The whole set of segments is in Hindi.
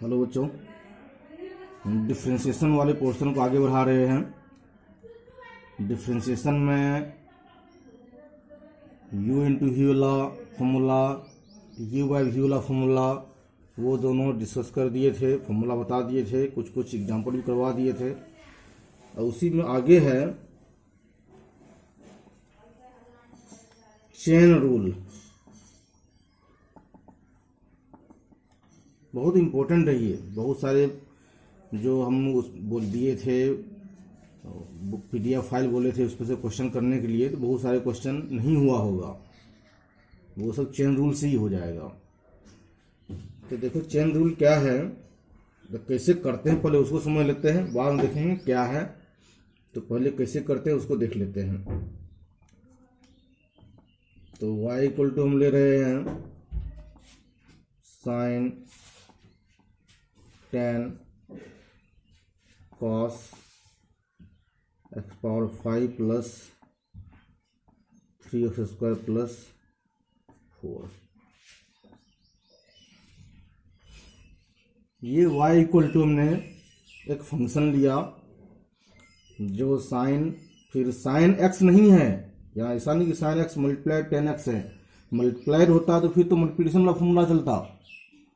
हेलो बच्चों, हम डिफ्रेंशिएशन वाले पोर्शन को आगे बढ़ा रहे हैं। डिफ्रेंशिएशन में u इंटू वी वाला फॉर्मूला, u बाई वी वाला फॉर्मूला, वो दोनों डिस्कस कर दिए थे, फॉर्मूला बता दिए थे, कुछ कुछ एग्जांपल भी करवा दिए थे। और उसी में आगे है चेन रूल। बहुत इम्पोर्टेंट है ये। बहुत सारे जो हम उस बोल दिए थे, PDF फाइल बोले थे उस पर से क्वेश्चन करने के लिए, तो बहुत सारे क्वेश्चन नहीं हुआ होगा, वो सब चेन रूल से ही हो जाएगा। तो देखो चेन रूल क्या है, तो कैसे करते हैं पहले उसको समझ लेते हैं, बाद में देखेंगे क्या है। तो पहले कैसे करते हैं उसको देख लेते हैं। तो y इक्वल टू हम ले रहे हैं sine tan cos x power 5 plus 3x² plus 4। ये y इक्वल टू हमने एक फंक्शन लिया जो साइन, फिर साइन x नहीं है, यहाँ ऐसा नहीं कि साइन x मल्टीप्लाइड 10x है। मल्टीप्लाइड होता तो फिर तो मल्टीप्लिकेशन वाला फॉर्मूला चलता।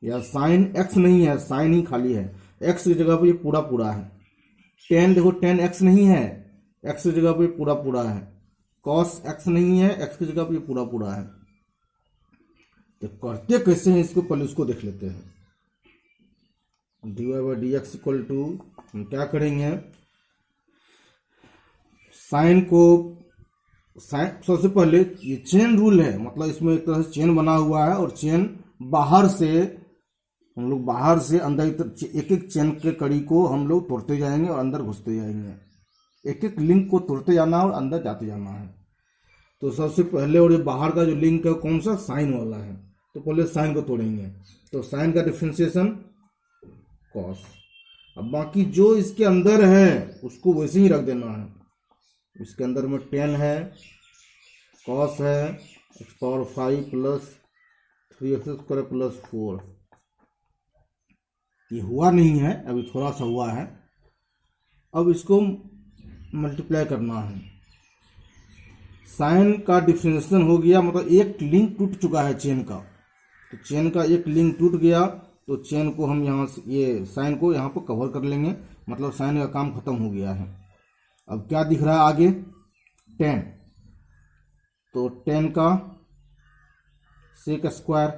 या साइन x नहीं है, साइन ही खाली है, x की जगह पर ये पूरा पूरा है। 10 देखो 10x नहीं है, x की जगह पर ये पूरा पूरा है। cos x नहीं है, x की जगह पर ये पूरा पूरा है। तो करते कैसे हैं इसको, पहले उसको देख लेते हैं। dy by d x equal to हम क्या करेंगे, साइन को सबसे पहले ये चेन रूल है, मतलब इसमें एक तरह से चेन बना हुआ है और चेन बाहर से हम लोग बाहर से अंदर एक एक चेन के कड़ी को हम लोग तोड़ते जाएंगे और अंदर घुसते जाएंगे। एक एक लिंक को तोड़ते जाना और अंदर जाते जाना है। तो सबसे पहले और ये बाहर का जो लिंक है कौन सा, साइन वाला है, तो पहले साइन को तोड़ेंगे। तो साइन का डिफरेंशिएशन कॉस। अब बाकी जो इसके अंदर है उसको वैसे ही रख देना है। इसके अंदर में 10 है, कॉस है x power 5 plus 3x² plus 4। ये हुआ नहीं है, अभी थोड़ा सा हुआ है। अब इसको मल्टीप्लाई करना है। साइन का डिफरेंशिएशन हो गया, मतलब एक लिंक टूट चुका है चेन का। तो चेन का एक लिंक टूट गया तो चेन को हम यहाँ से ये साइन को यहाँ पर कवर कर लेंगे, मतलब साइन का काम खत्म हो गया है। अब क्या दिख रहा है आगे, 10। तो 10 का sec²,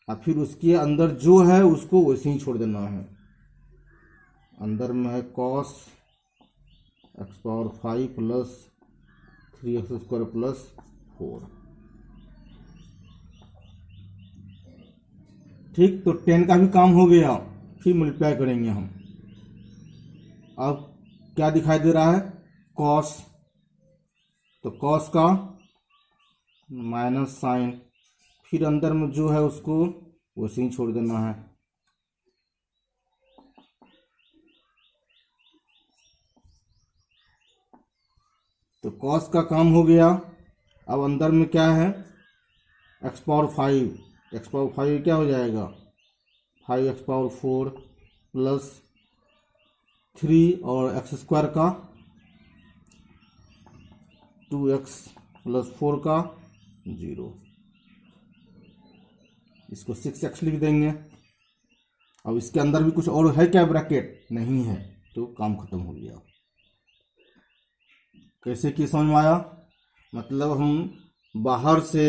और फिर उसके अंदर जो है उसको वैसे ही छोड़ देना है। अंदर में है cos x power 5 plus 3x² plus 4। ठीक, तो 10 का भी काम हो गया। फिर मल्टीप्लाई करेंगे हम। अब क्या दिखाई दे रहा है, cos, तो cos का माइनस साइन, फिर अंदर में जो है उसको वैसे ही छोड़ देना है। तो cos का काम हो गया। अब अंदर में क्या है, x पावर 5, x पावर 5 क्या हो जाएगा, 5x पावर 4 प्लस 3 और x² का 2x प्लस 4 का 0। इसको 6x लिख देंगे। अब इसके अंदर भी कुछ और है क्या, ब्रैकेट नहीं है, तो काम खत्म हो गया। कैसे की समझ में आया, मतलब हम बाहर से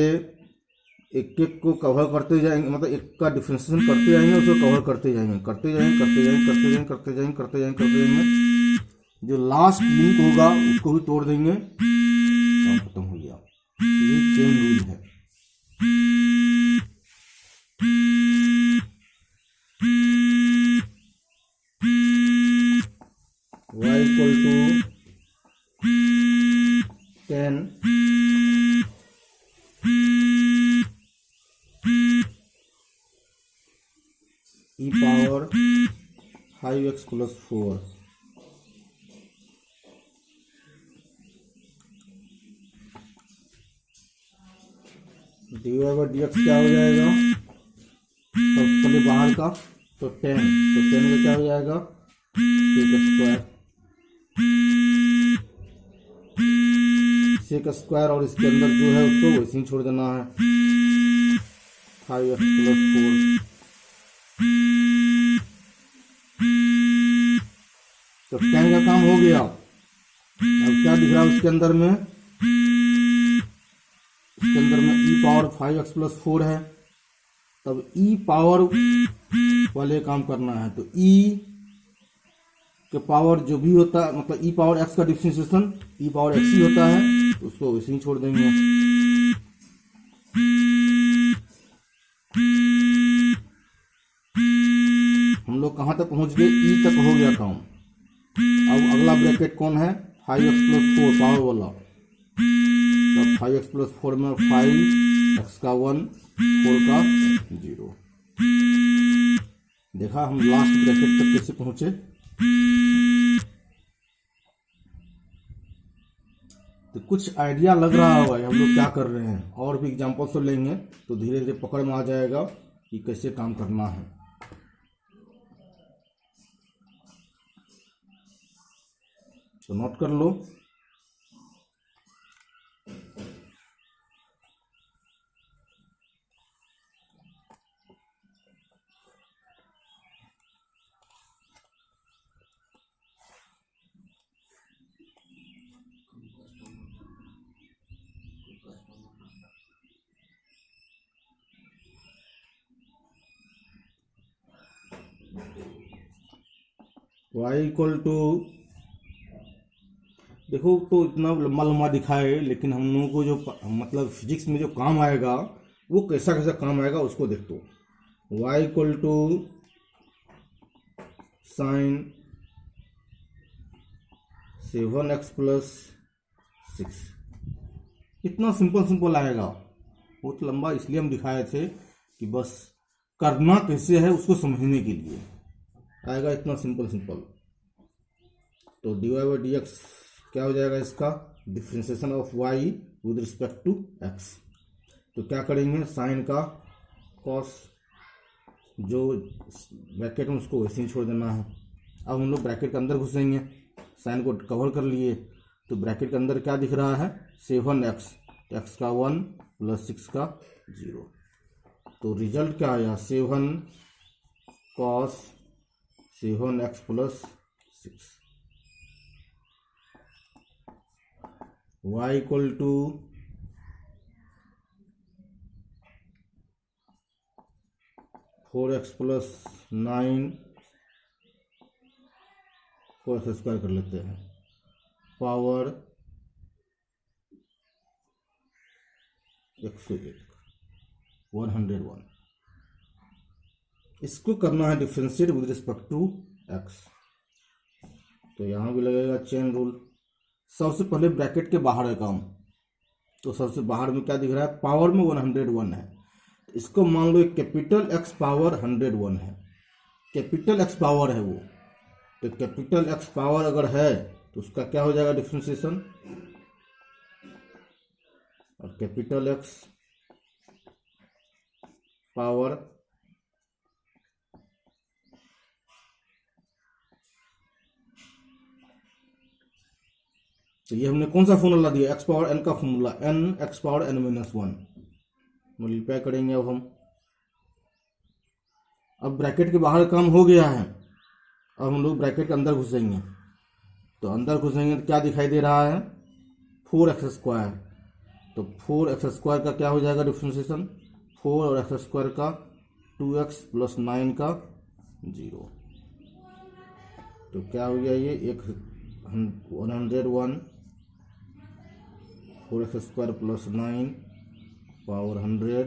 एक एक को कवर करते जाएंगे, मतलब एक का डिफरेंशिएशन करते जाएंगे, उसको कवर करते जाएंगे, करते जाएंगे, करते जाएंगे, करते जाएंगे, करते जाएंगे, करते जाएंगे, करते जाएंगे। जो लास्ट लिंक होगा उसको भी तोड़ देंगे, काम खत्म हो गया। ये चेन रूल है। y equal to 10 e power 5x plus 4। dy by d x क्या हो जाएगा, सबसे पहले बाहर का तो 10 का क्या हो जाएगा, सेक स्क्वायर, सेक स्क्वायर, और इसके अंदर जो है उसको वैसे ही छोड़ देना है, 5x + 4। तो 10 का काम हो गया। अब क्या दिख रहा है उसके अंदर में, इसके अंदर में e पावर 5x + 4 है। तब e पावर वाले काम करना है, तो e के पावर जो भी होता है, मतलब e पावर x का डिफरेंशिएशन e पावर x ही होता है, तो उसको वैसे ही छोड़ देंगे। हम लोग कहाँ तक पहुंच गए, e तक हो गया काम। अब अगला ब्रैकेट कौन है, 5x + 4 पावर वाला। तब 5x + 4 में 5, x का 1, 4 का 0। देखा हम लास्ट ब्रैकेट तक कैसे पहुंचे। तो कुछ आइडिया लग रहा होगा हम लोग क्या कर रहे हैं, और भी एग्जांपल्स तो लेंगे तो धीरे धीरे पकड़ में आ जाएगा कि कैसे काम करना है। तो नोट कर लो। y इक्वल टू, देखो तो इतना लंबा लंबा दिखाए, लेकिन हम लोगों को जो मतलब फिजिक्स में जो काम आएगा वो कैसा कैसा काम आएगा उसको देखो। y equal to sine 7x + 6। इतना सिंपल सिंपल आएगा। बहुत लंबा इसलिए हम दिखाए थे कि बस करना कैसे है उसको समझने के लिए आएगा, इतना सिंपल सिंपल। तो dy/dx क्या हो जाएगा, इसका differentiation of y with respect to x। तो क्या करेंगे, साइन का कॉस जो ब्रैकेट में उसको वैसे ही छोड़ देना है। अब हम लोग ब्रैकेट के अंदर घुसेंगे, साइन को कवर कर लिए, तो ब्रैकेट के अंदर क्या दिख रहा है, 7x, x का 1 + 6 का 0। तो रिजल्ट क्या आया, 7 cos 7x + 6। y equal to four x + 9, 4x² कर लेते हैं, पावर 101, 101। इसको करना है differentiate with respect to x। तो यहाँ भी लगेगा चेन रूल। सबसे पहले ब्रैकेट के बाहर है काम, तो सबसे बाहर में क्या दिख रहा है, पावर में 101 है। इसको मान लो कैपिटल X पावर 101 है, कैपिटल X पावर है वो। तो कैपिटल X पावर अगर है तो उसका क्या हो जाएगा डिफ्रेंशिएशन, और कैपिटल X पावर तो ये हमने कौन सा फॉर्मूला दिया, x पावर n का formula, n x power n - 1 multiply करेंगे। अब ब्रैकेट के बाहर काम हो गया है। अब हम लोग ब्रैकेट के अंदर घुसेंगे, तो अंदर घुसेंगे तो क्या दिखाई दे रहा है, 4x²। तो 4x² का क्या हो जाएगा डिफ्रेंशिएशन, 4 और x² का 2x + 9 का 0। तो क्या हो गया, ये 101, 4x² + 9 पावर 100,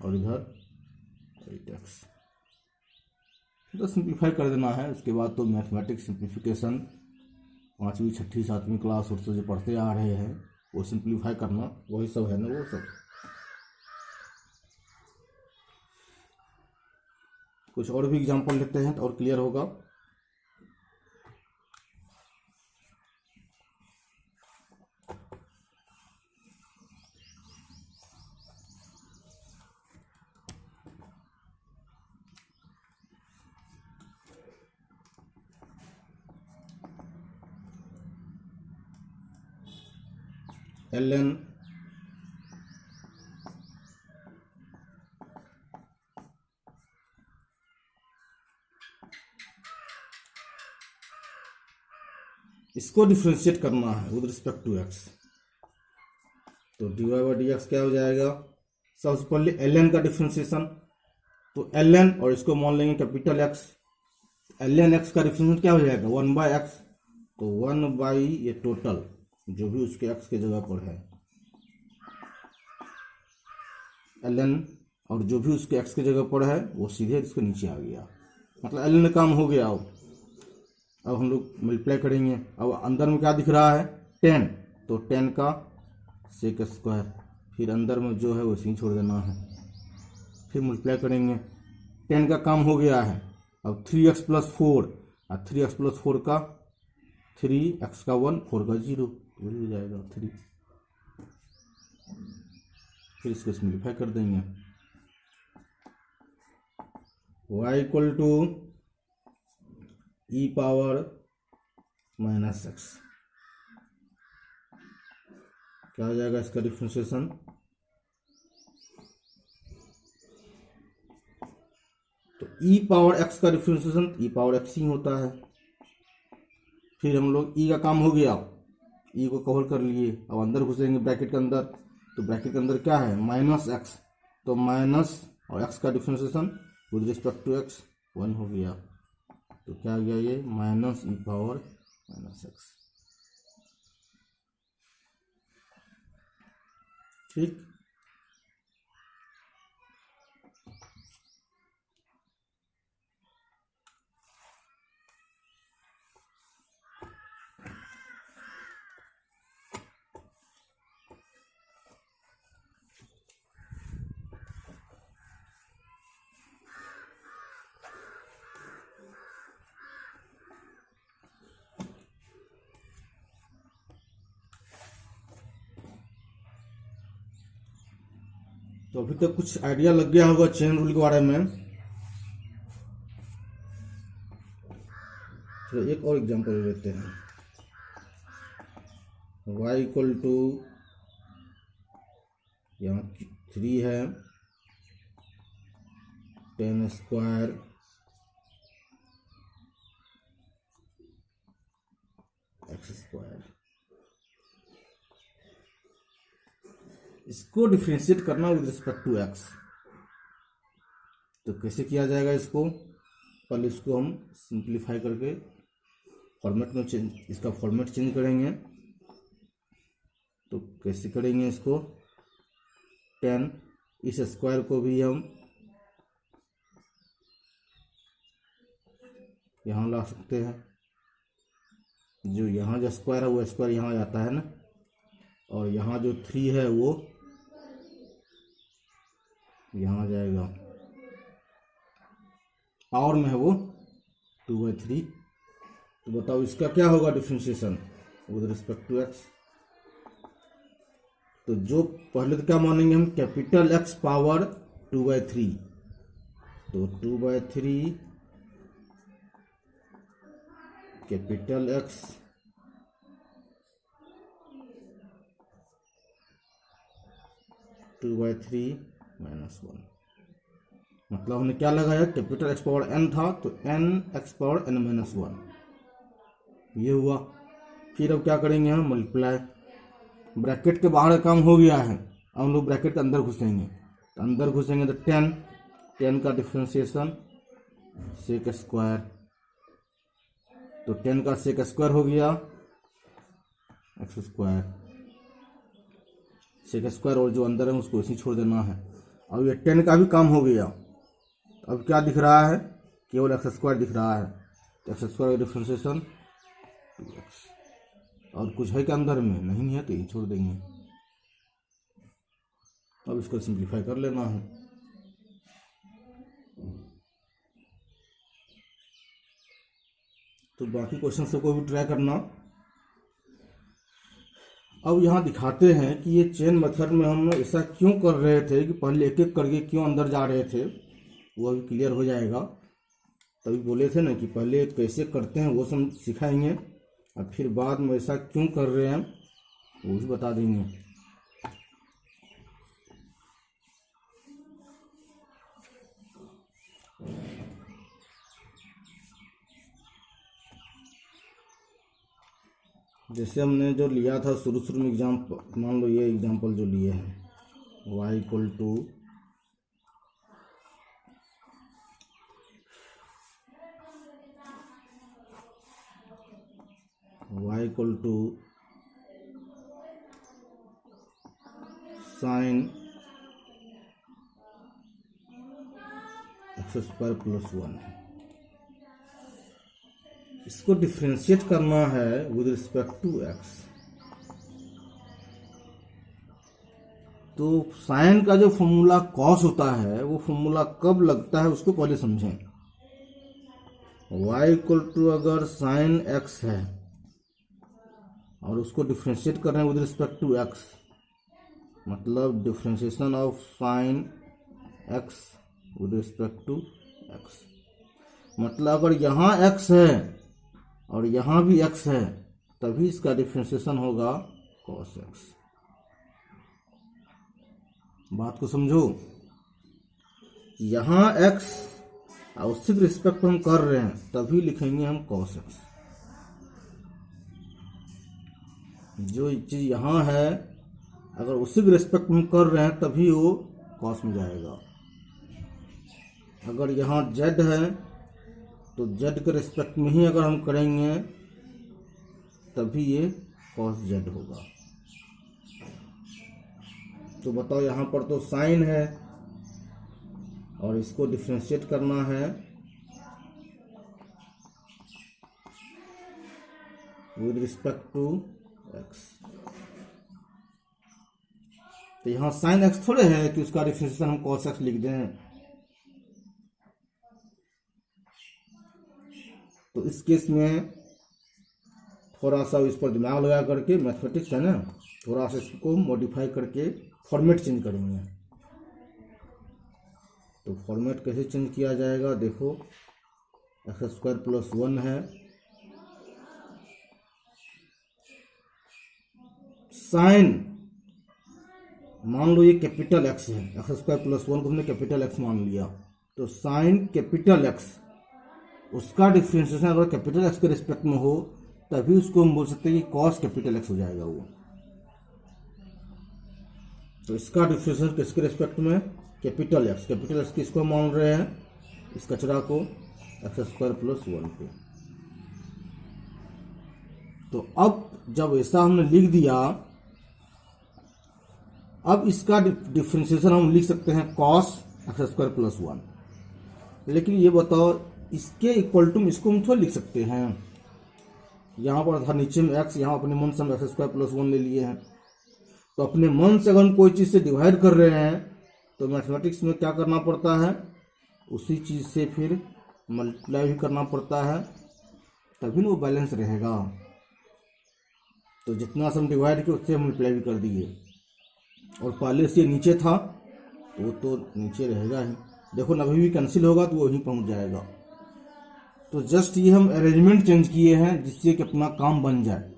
और इधर 8x। तो सिंप्लीफाई कर देना है। उसके बाद तो मैथमेटिक्स सिंप्लीफिकेशन 5वीं 6ठी 7वीं क्लास और से जो पढ़ते आ रहे हैं वो सिंप्लीफाई करना, वही सब है ना वो सब। कुछ और भी एग्जांपल लेते हैं तो और क्लियर होगा। ln इसको डिफ्रेंशिएट करना है विद रिस्पेक्ट टू x, तो dy बाई डी एक्स क्या हो जाएगा, सबसे पहले ln का डिफ्रेंशिएशन, तो ln और इसको मान लेंगे कैपिटल X, ln x का डिफ्रेंशिएशन क्या हो जाएगा 1 बाई एक्स, तो 1 बाई ये टोटल जो भी उसके x के जगह पर है ln, और जो भी उसके x के जगह पर है वो सीधे इसके नीचे आ गया, मतलब ln काम हो गया। अब हम लोग मल्टीप्लाई करेंगे, अब अंदर में क्या दिख रहा है 10, तो 10 का सेक स्क्वायर, फिर अंदर में जो है वैसे ही छोड़ देना है, फिर मल्टीप्लाई करेंगे, 10 का काम हो गया है। अब 3x प्लस 4 और 3x प्लस 4 का 3x का 1 4 का 0, वही हो जाएगा 3, फिर इसको सिंप्लीफाई कर देंगे, y equal to e power minus x, क्या हो जाएगा इसका डिफ्रेंशिएशन, तो ई पावर एक्स का डिफ्रेंशिएशन ई पावर एक्स ही होता है। फिर हम लोग ई का काम हो गया, ई को कवर कर लिए, अब अंदर घुसेंगे ब्रैकेट के अंदर, तो ब्रैकेट के अंदर क्या है माइनस एक्स, तो माइनस और एक्स का differentiation with respect to x 1 हो गया, तो क्या आ गया ये minus e power minus x, ठीक। तो अभी तक कुछ आइडिया लग गया होगा चेन रूल के बारे में। चलो एक और एग्जांपल लेते हैं, y इक्वल टू यहाँ 3 है 10 स्क्वायर एक्स स्क्वायर, इसको डिफ्रेंशिएट करना विद रिस्पेक्ट टू एक्स, तो कैसे किया जाएगा इसको, पहले इसको हम सिंप्लीफाई करके फॉर्मेट में चेंज, इसका फॉर्मेट चेंज करेंगे, तो कैसे करेंगे इसको, 10 इस स्क्वायर को भी हम यहाँ ला सकते हैं, जो यहाँ जो स्क्वायर है वो स्क्वायर यहाँ आता है ना, और यहाँ जो 3 है वो यहाँ जाएगा, पावर में है वो 2/3, तो बताओ इसका क्या होगा differentiation with respect to x, तो जो पहले तो क्या मानेंगे हम कैपिटल एक्स पावर 2/3, तो 2/3 कैपिटल एक्स -1, मतलब हमने क्या लगाया कैपिटल एक्स पावर n था तो n एक्स पावर n-1 ये हुआ। फिर अब क्या करेंगे हम मल्टीप्लाई, ब्रैकेट के बाहर का काम हो गया है, अब हम लोग ब्रैकेट के अंदर घुसेंगे, तो अंदर घुसेंगे तो 10 का डिफ्रेंशिएशन सेक स्क्वायर, तो 10 का सेक स्क्वायर हो गया एक्स स्क्वायर, सेक स्क्वायर और जो अंदर है उसको इसी छोड़ देना है। अब ये 10 का भी काम हो गया, अब क्या दिख रहा है केवल एक्स स्क्वायर दिख रहा है, तो एक्स स्क्वायर का डिफ्रेंशिएशन 2x, और कुछ है क्या अंदर में नहीं है तो ये छोड़ देंगे। अब इसको सिंप्लीफाई कर लेना है, तो बाकी क्वेश्चन सबको भी ट्राई करना। अब यहाँ दिखाते हैं कि ये चेन मेथड में हम ऐसा क्यों कर रहे थे कि पहले एक एक करके क्यों अंदर जा रहे थे, वो अभी क्लियर हो जाएगा। तभी बोले थे ना कि पहले कैसे करते हैं वो सब सिखाएंगे, और फिर बाद में ऐसा क्यों कर रहे हैं वो भी बता देंगे। जैसे हमने जो लिया था शुरू में एग्जाम्पल, मान लो ये एग्जाम्पल जो लिए हैं y equal to sine x square plus 1। इसको डिफ्रेंशिएट करना है विद रिस्पेक्ट टू एक्स। तो साइन का जो फॉर्मूला कॉस होता है वो फॉर्मूला कब लगता है उसको पहले समझें। y इक्वल टू अगर साइन एक्स है और उसको डिफ्रेंशिएट कर रहे हैं विद रिस्पेक्ट टू एक्स, मतलब differentiation of sine x with respect to x, मतलब अगर यहाँ x है और यहाँ भी x है तभी इसका डिफ्रेंशिएशन होगा cos x। बात को समझो, यहाँ x और उसी के रिस्पेक्ट हम कर रहे हैं तभी लिखेंगे हम cos x। जो चीज यहाँ है अगर उसी के रिस्पेक्ट में कर रहे हैं तभी वो cos में जाएगा। अगर यहाँ z है तो z के रिस्पेक्ट में ही अगर हम करेंगे तभी ये cos z होगा। तो बताओ, यहाँ पर तो साइन है और इसको डिफ्रेंशिएट करना है विद रिस्पेक्ट टू x। तो यहाँ साइन x थोड़े है कि उसका डिफ्रेंशिएशन हम cos x लिख दें। तो इस केस में थोड़ा सा इस पर दिमाग लगा करके, मैथमेटिक्स है ना, थोड़ा सा इसको मॉडिफाई करके फॉर्मेट चेंज करेंगे। तो फॉर्मेट कैसे चेंज किया जाएगा, देखो एक्स स्क्वायर प्लस 1 है, साइन मान लो ये कैपिटल एक्स है, एक्स स्क्वायर प्लस 1 को हमने कैपिटल एक्स मान लिया, तो साइन कैपिटल एक्स उसका डिफ्रेंशिएशन अगर कैपिटल एक्स के रिस्पेक्ट में हो तभी उसको हम बोल सकते हैं कि कॉस कैपिटल एक्स हो जाएगा वो। तो इसका डिफ्रेंशिएशन किसके रिस्पेक्ट में, कैपिटल एक्स किसको मान रहे हैं, इस कचरा को एक्स स्क्वायर प्लस 1 को। तो अब जब ऐसा हमने लिख दिया, अब इसका डिफ्रेंशिएशन हम लिख सकते हैं कॉस एक्स स्क्वायर प्लस 1। लेकिन ये बताओ, इसके इक्वल टू इसको हम थोड़ा लिख सकते हैं। यहाँ पर था नीचे में x, यहाँ अपने मन से हम एक्स स्क्वायर प्लस 1 ले लिए हैं। तो अपने मन से अगर हम कोई चीज़ से डिवाइड कर रहे हैं तो मैथमेटिक्स में क्या करना पड़ता है, उसी चीज़ से फिर मल्टीप्लाई भी करना पड़ता है, तभी वो बैलेंस रहेगा। तो जितना से हम डिवाइड किए उससे मल्टीप्लाई भी कर दिए, और पहले से नीचे था तो वो तो नीचे रहेगा ही। देखो ना, अभी भी कैंसिल होगा तो वो वहीं पहुँच जाएगा। तो जस्ट ये हम अरेंजमेंट चेंज किए हैं जिससे कि अपना काम बन जाए,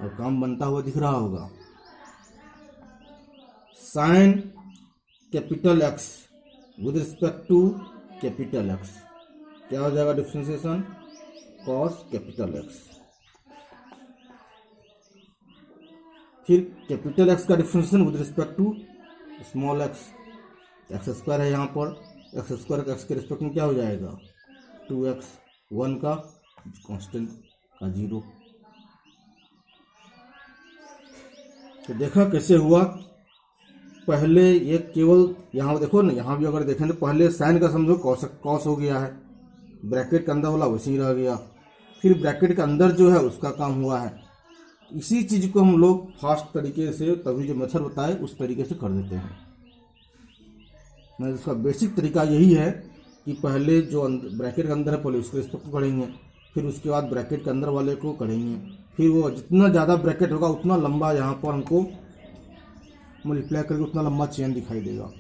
और काम बनता हुआ दिख रहा होगा। Sine capital x with respect to capital x क्या हो जाएगा डिफ्रेंशिएशन, कॉस कैपिटल एक्स। फिर कैपिटल एक्स का differentiation with respect to small x, x square है यहाँ पर, एक्स स्क्वायर का एक्स के रिस्पेक्ट में क्या हो जाएगा 2x, 1 का कांस्टेंट का 0। तो देखा कैसे हुआ, पहले ये केवल यहाँ देखो ना, यहाँ भी अगर देखें तो पहले साइन का समझो कॉस हो गया है, ब्रैकेट के अंदर वाला वैसे ही रह गया, फिर ब्रैकेट के अंदर जो है उसका काम हुआ है। इसी चीज को हम लोग फास्ट तरीके से, तभी जो मेथड बताए उस तरीके से कर देते हैं। मैं इसका बेसिक तरीका यही है कि पहले जो ब्रैकेट के अंदर है पहले उसके रिस्पेक्ट को करेंगे, फिर उसके बाद ब्रैकेट के अंदर वाले को करेंगे, फिर वो जितना ज़्यादा ब्रैकेट होगा उतना लंबा यहाँ पर हमको मल्टीप्लाई करके उतना लंबा चेन दिखाई देगा।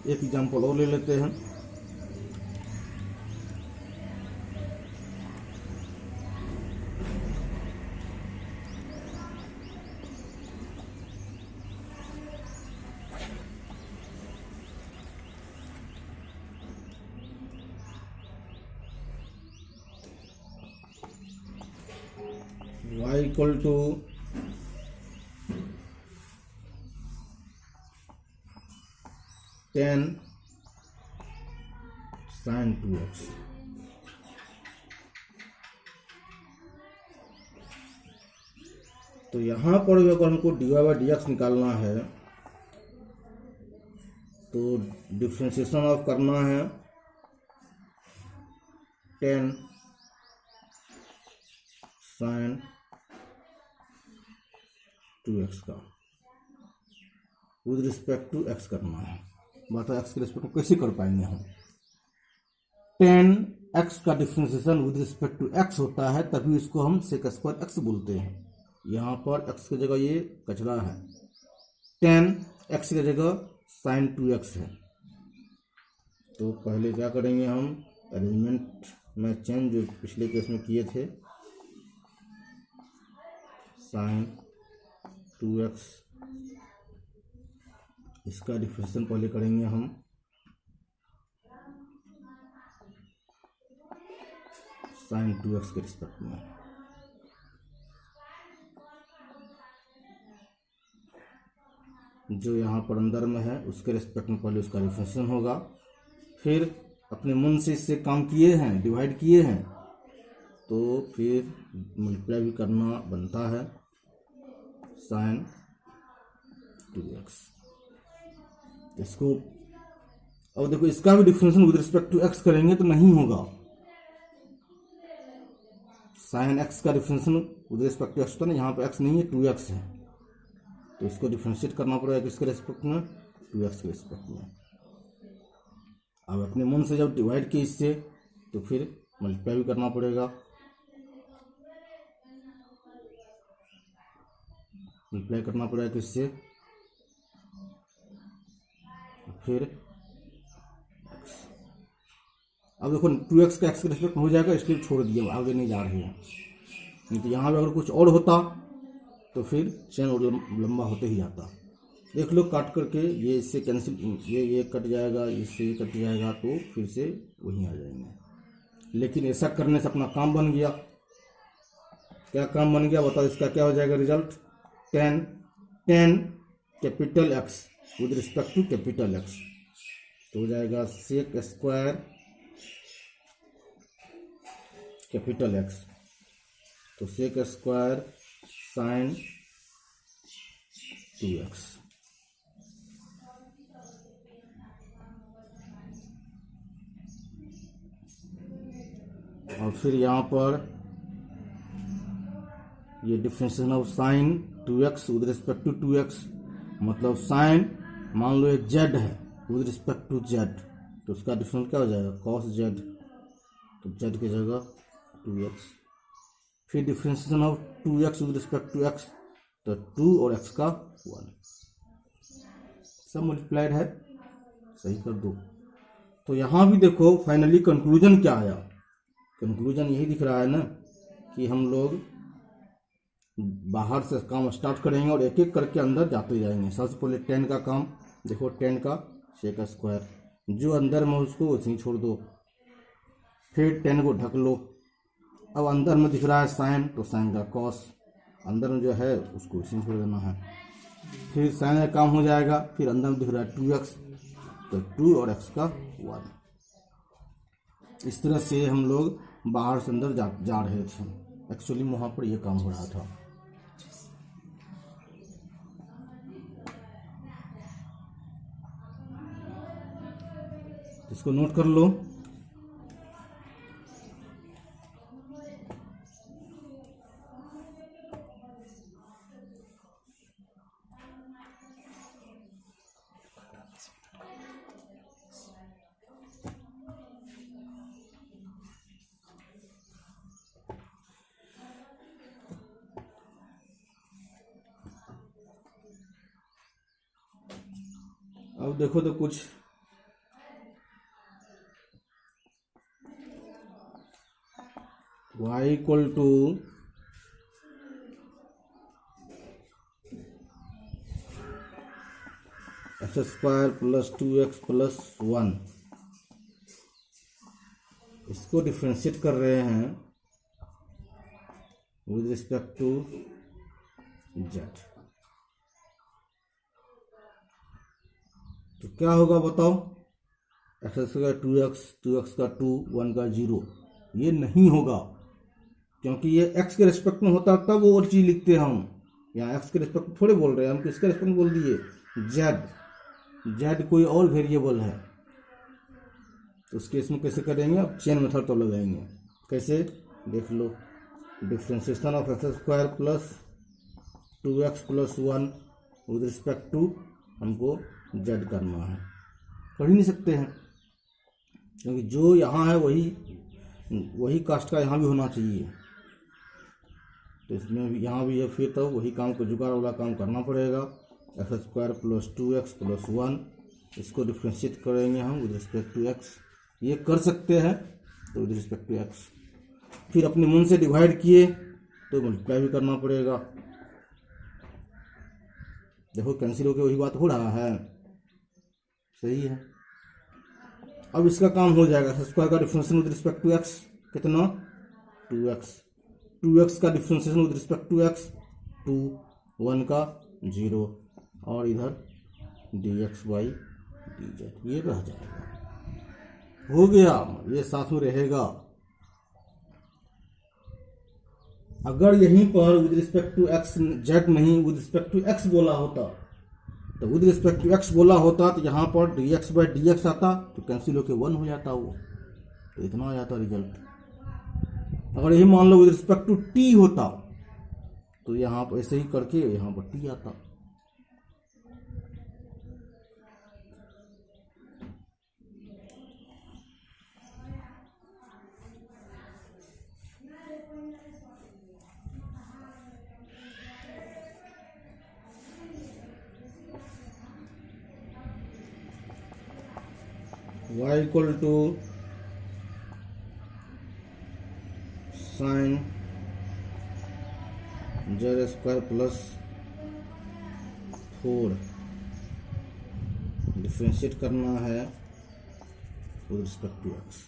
एक एग्जांपल और ले लेते हैं। Equal to ten sine 2x। तो यहां पर अगर हमको dy बाई dx निकालना है तो डिफ्रेंशिएशन ऑफ करना है 10 साइन 2x का विद रिस्पेक्ट टू x करना है। बताओ x के रिस्पेक्ट में कैसे कर पाएंगे हम। 10x का differentiation with respect to x होता है, तभी इसको हम सेक स्क्वायर x बोलते हैं। यहाँ पर x की जगह ये कचरा है, 10x की जगह साइन 2x है। तो पहले क्या करेंगे हम, अरेंजमेंट में चेंज जो पिछले केस में किए थे, साइन 2x इसका डिफ्रेंशिएशन पहले करेंगे हम साइन 2x के रिस्पेक्ट में। जो यहाँ पर अंदर में है उसके रिस्पेक्ट में पहले उसका डिफ्रेंशिएशन होगा, फिर अपने मन से इससे काम किए हैं, डिवाइड किए हैं, तो फिर मल्टीप्लाई भी करना बनता है साइन 2x। इसको अब देखो, इसका भी differentiation with respect to x करेंगे तो नहीं होगा। साइन x का differentiation with respect to x, तो यहाँ पे x नहीं है, 2x है, तो इसको डिफरेंशिएट करना पड़ेगा किसके रिस्पेक्ट में, 2x के रिस्पेक्ट में। अब अपने मन से जब डिवाइड किए इससे, तो फिर मल्टीप्लाई भी करना पड़ेगा, मल्टीप्लाई करना पड़ेगा किससे, फिर x। अब देखो 2x का x के रिस्पेक्ट में हो जाएगा, इसलिए छोड़ दिया, आगे नहीं जा रहे हैं। नहीं तो यहाँ पे अगर कुछ और होता तो फिर चेन और लंबा होते ही जाता। देख लो काट करके, ये इससे कैंसिल, ये कट जाएगा, इससे ये कट जाएगा, तो फिर से वहीं आ जाएंगे। लेकिन ऐसा करने से अपना काम बन गया। क्या काम बन गया बताओ, इसका क्या हो जाएगा result, 10 capital X with respect to capital X, तो हो जाएगा सेक स्क्वायर कैपिटल X। तो सेक स्क्वायर साइन 2x। और फिर यहाँ पर ये differentiation of sine 2x with respect to 2x, मतलब साइन मान लो ये z है विद रिस्पेक्ट टू z, तो उसका डिफरेंस क्या हो जाएगा, cos z, तो z की जगह 2x। फिर differentiation of 2x with respect to x, तो 2 और x का 1, सब मल्टीप्लाइड है, सही कर दो। तो यहाँ भी देखो फाइनली कंक्लूजन क्या आया, कंक्लूजन यही दिख रहा है ना कि हम लोग बाहर से काम स्टार्ट करेंगे और एक एक करके अंदर जाते जाएंगे। सबसे पहले 10 का काम देखो, 10 का सेक स्क्वायर, जो अंदर में उसको उसी ही छोड़ दो, फिर 10 को ढक लो। अब अंदर में दिख रहा है साइन, तो साइन का कॉस, अंदर में जो है उसको इसी में छोड़ देना है। फिर साइन का काम हो जाएगा, फिर अंदर में दिख रहा है 2x, तो 2 और x का 1। इस तरह से हम लोग बाहर से अंदर जा रहे थे। एक्चुअली वहाँ पर यह काम हो रहा था। इसको नोट कर लो। अब देखो तो कुछ y equal to x square plus 2x plus 1, इसको डिफ्रेंशिएट कर रहे हैं विद रिस्पेक्ट टू जेड। तो क्या होगा बताओ, एक्स का 2x, 2x का 2, 1 का 0, ये नहीं होगा क्योंकि ये x के रिस्पेक्ट में होता तब वो और चीज लिखते हैं हम। यहाँ x के रिस्पेक्ट में थोड़े बोल रहे हैं हम, किसके रिस्पेक्ट में बोल दिए, z कोई और वेरिएबल है। तो उस केस में कैसे करेंगे, अब चेन मेथड तो लगाएंगे। कैसे, देख लो, differentiation of x square plus 2x plus 1 with respect to हमको z करना है। कर ही नहीं सकते हैं क्योंकि जो यहाँ है वही कास्ट का यहाँ भी होना चाहिए। तो इसमें भी यहाँ भी है, फिर तो वही काम को जुगाड़ वाला काम करना पड़ेगा। X square plus 2x plus 1, इसको डिफ्रेंशिएट करेंगे हम विद रिस्पेक्ट टू x। ये कर सकते हैं तो विद रिस्पेक्ट टू x, फिर अपने मन से डिवाइड किए तो मल्टीप्लाई भी करना पड़ेगा। देखो कैंसिल होकर वही बात हो रहा है, सही है। अब इसका काम हो जाएगा, एक्स स्क्वायर का differentiation with respect to x कितना, 2x, 2x का differentiation with respect to x 2, 1 का 0, और इधर dx बाई dz, ये रह जाएगा। हो गया, ये साथ में रहेगा। अगर यहीं पर with respect to x z नहीं विद रिस्पेक्ट टू x बोला होता, तो विद रिस्पेक्ट टू x बोला होता तो यहाँ पर dx बाई dx आता, तो कैंसिल होकर 1 हो जाता वो, तो इतना आ जाता रिजल्ट। अगर यही मान लो विद रिस्पेक्ट टू t होता तो यहाँ पर ऐसे ही करके यहाँ पर t आता। y equal to sine z square plus 4, differentiate करना है विद रिस्पेक्ट टू x।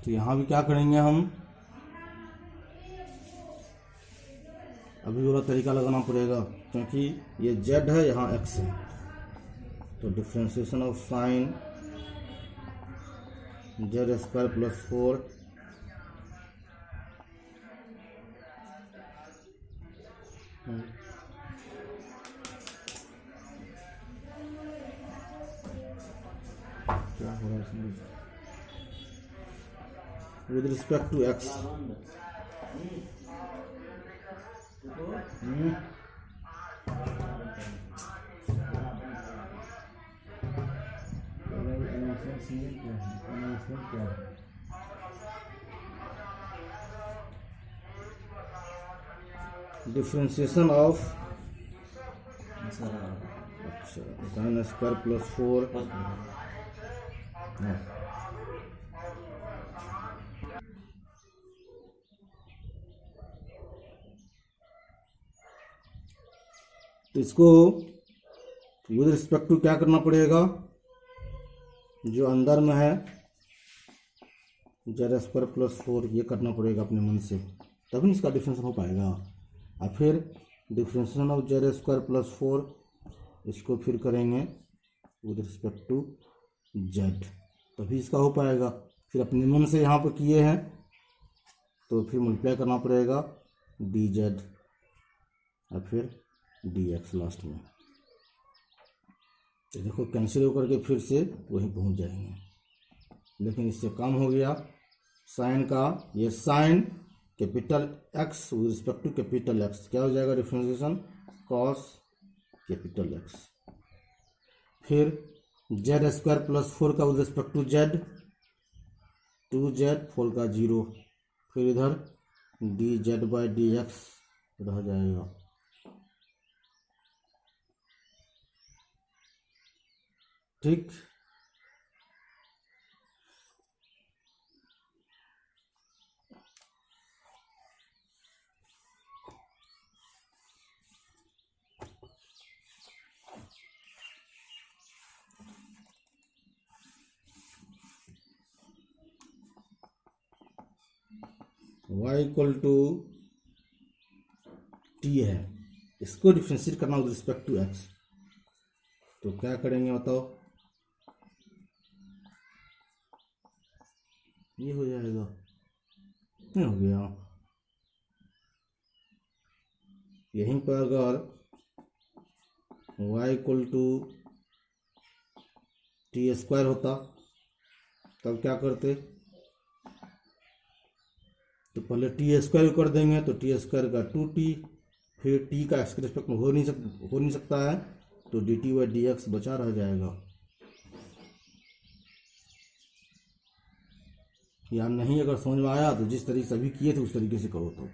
तो यहाँ भी क्या करेंगे हम, अभी वाला तरीका लगाना पड़ेगा क्योंकि ये z है, यहाँ x है। तो differentiation of sine z square plus 4 क्या हो रहा है इसमें, with respect to x। Differentiation of sine square plus 4, तो इसको विद रिस्पेक्ट टू क्या करना पड़ेगा, जो अंदर में है जेड स्क्वायर प्लस 4, ये करना पड़ेगा अपने मन से, तभी इसका डिफ्रेंशिएशन हो पाएगा। और फिर differentiation of Z square plus 4, इसको फिर करेंगे विद रिस्पेक्ट टू जेड, तभी इसका हो पाएगा। फिर अपने मन से यहाँ पर किए हैं तो फिर मल्टीप्लाई करना पड़ेगा डी जेड और फिर डी एक्स लास्ट में। तो देखो कैंसिल होकर के फिर से वहीं पहुँच जाएंगे, लेकिन इससे काम हो गया। साइन का ये sine capital x with respect to capital x, क्या हो जाएगा डिफरेंशिएशन, कॉस कैपिटल एक्स। फिर जेड स्क्वायर प्लस 4 का with respect to Z, 2z 4 का 0, फिर इधर D Z by d x रह जाएगा। ठीक, y इक्वल टू टी है, इसको डिफ्रेंशिएट करना विद रिस्पेक्ट टू x, तो क्या करेंगे बताओ? ये हो जाएगा, नहीं हो गया। यहीं पर अगर y equal to t square होता तब क्या करते? तो पहले टी स्क्वायर कर देंगे, तो टी स्क्वायर का 2t, फिर t का x के रिस्पेक्ट में हो नहीं सकता है, तो D T by d x बचा रह जाएगा। या नहीं अगर समझ में आया तो जिस तरीके से अभी किए थे उस तरीके से करो। तो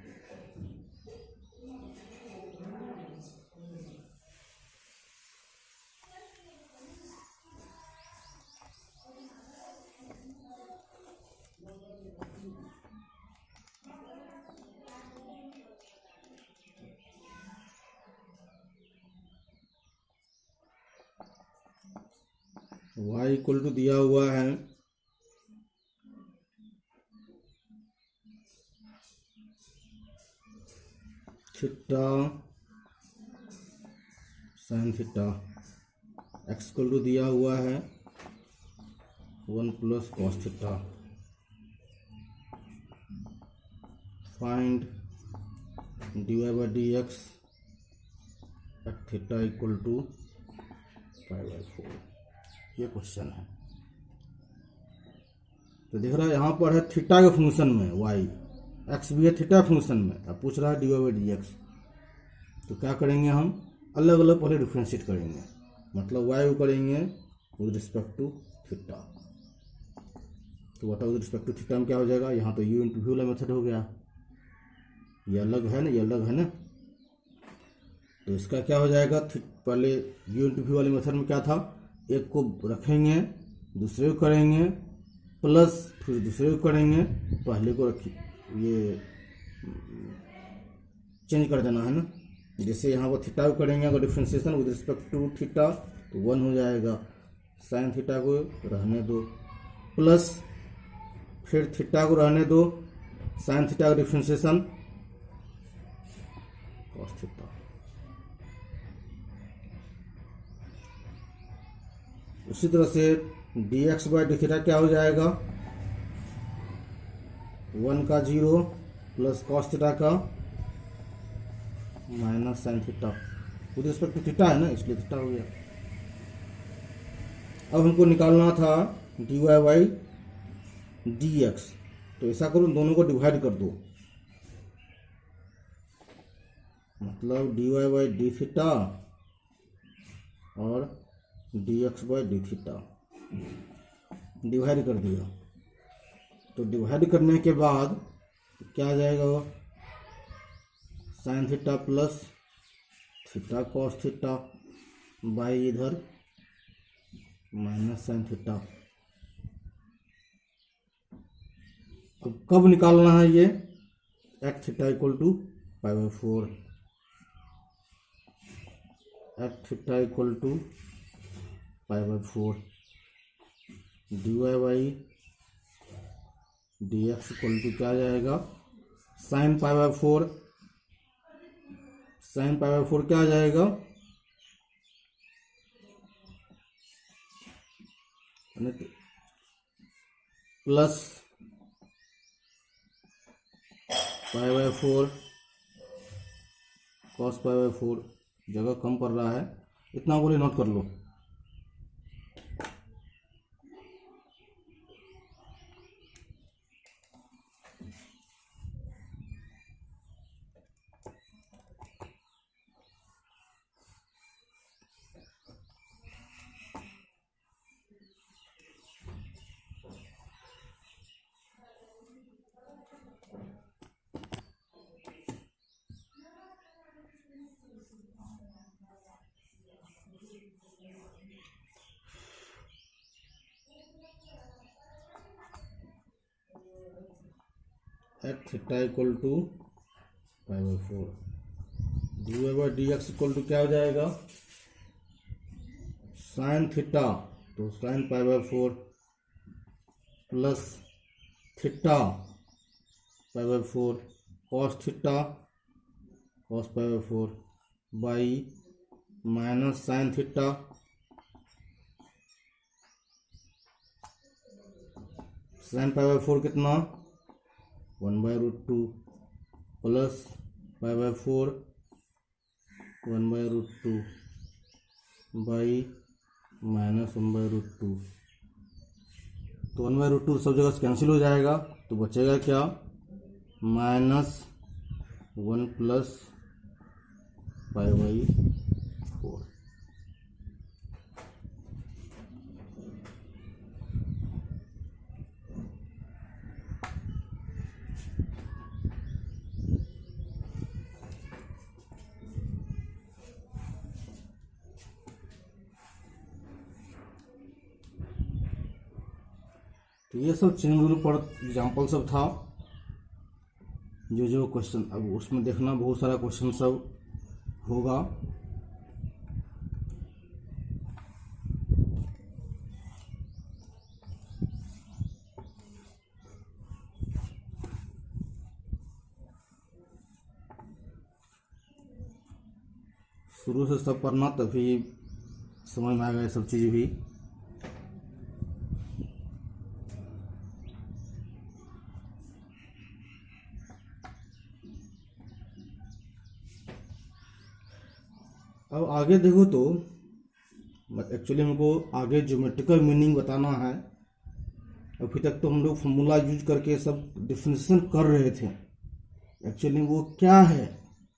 y इक्वल टू दिया हुआ है theta sine theta, x equal to दिया हुआ है 1 plus cos theta. Find dy by d x at theta equal to 5/4, ये क्वेश्चन है। तो देख रहा है यहाँ पर है थीटा के फंक्शन में y, x भी है थीटा फंक्शन में, अब पूछ रहा है dy बाई डी एक्स। तो क्या करेंगे हम? अलग अलग पहले डिफ्रेंशिएट करेंगे, मतलब y को करेंगे विद रिस्पेक्ट टू थीटा। तो बताओ विद रिस्पेक्ट टू थीटा में क्या हो जाएगा? यहाँ तो u इंटू वी वाला मेथड हो गया, ये अलग है ना, ये अलग है ना। तो इसका क्या हो जाएगा? पहले u इंटू वी वाले मेथड में क्या था? एक को रखेंगे, दूसरे को करेंगे, प्लस फिर दूसरे को करेंगे, पहले को रखिए, ये चेंज कर देना है ना। जैसे यहाँ पर थीटा को करेंगे अगर differentiation with respect to theta तो 1 हो जाएगा, साइन थीटा को रहने दो, प्लस फिर थीटा को रहने दो, साइन थीटा का डिफ्रेंशिएशन कॉस थीटा। उसी तरह से dx बाई डी थीटा क्या हो जाएगा? 1 का 0 प्लस कॉस थीटा का minus sine theta, with respect to theta है ना, इसलिए थीटा हो गया। अब हमको निकालना था dy बाई डी एक्स, तो ऐसा करो दोनों को डिवाइड कर दो, मतलब dy बाई डी थीटा और dx by D theta divide कर दिया। तो डिवाइड करने के बाद क्या आ जाएगा? Sine theta plus theta cos theta by इधर माइनस साइन थीटा। अब कब निकालना है ये? At theta equal to 5/4, at theta equal to 5/4, dy by d x equal to क्या आ जाएगा? साइन 5/4, साइन 5/4 क्या आ जाएगा? प्लस 5/4 कॉस 5/4, जगह कम पड़ रहा है, इतना बोले नोट कर लो। At theta equal to 5/4, d y by d x equal to क्या हो जाएगा? साइन थीटा, तो sine 5/4 plus theta pi by 4 cos theta cos pi by 4 by minus sine theta sine pi by 4 कितना 1/√2 plus pi by 4 1/√2 by minus 1/√2। तो 1/√2 सब जगह से कैंसिल हो जाएगा, तो बचेगा क्या -1 प्लस पाई बाई 4। तो ये सब चेन रूल पर एग्जाम्पल सब था। जो क्वेश्चन अब उसमें देखना बहुत सारा क्वेश्चन सब होगा। शुरू से सब पढ़ना तभी समझ में आएगा ये सब चीज़ भी। अब आगे देखो तो एक्चुअली हमको आगे ज्योमेट्रिकल मीनिंग बताना है। अभी तक तो हम लोग फॉर्मूला यूज करके सब डिफिनेशन कर रहे थे, एक्चुअली वो क्या है,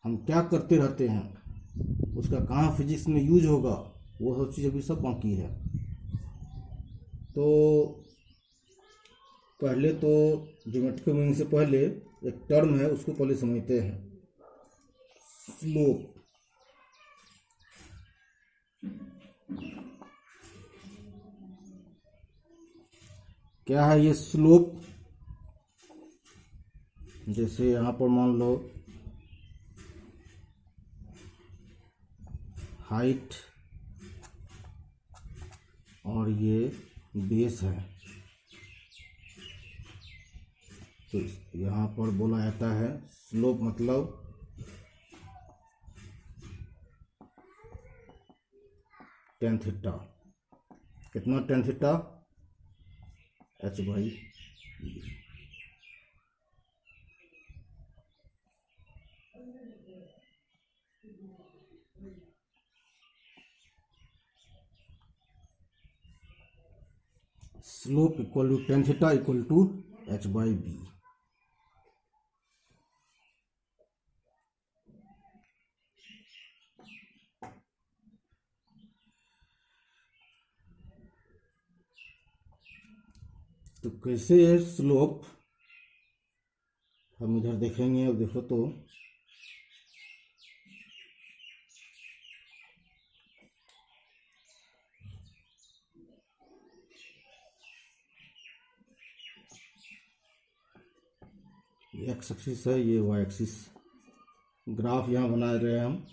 हम क्या करते रहते हैं, उसका कहाँ फिजिक्स में यूज होगा, वो सब चीज़ अभी सब बाकी है। तो पहले तो ज्योमेट्रिकल मीनिंग से पहले एक टर्म है उसको पहले समझते हैं, स्लोप। क्या है ये स्लोप? जैसे यहाँ पर मान लो हाइट और ये बेस है, तो यहाँ पर बोला जाता है स्लोप मतलब tan थीटा। कितना tan theta? h/b। Slope equal to tan theta equal to h/b। तो कैसे है स्लोप हम इधर देखेंगे। अब देखो तो ये एक्स एक्सिस है, ये वाई एक्सिस, ग्राफ यहाँ बना रहे हैं हम,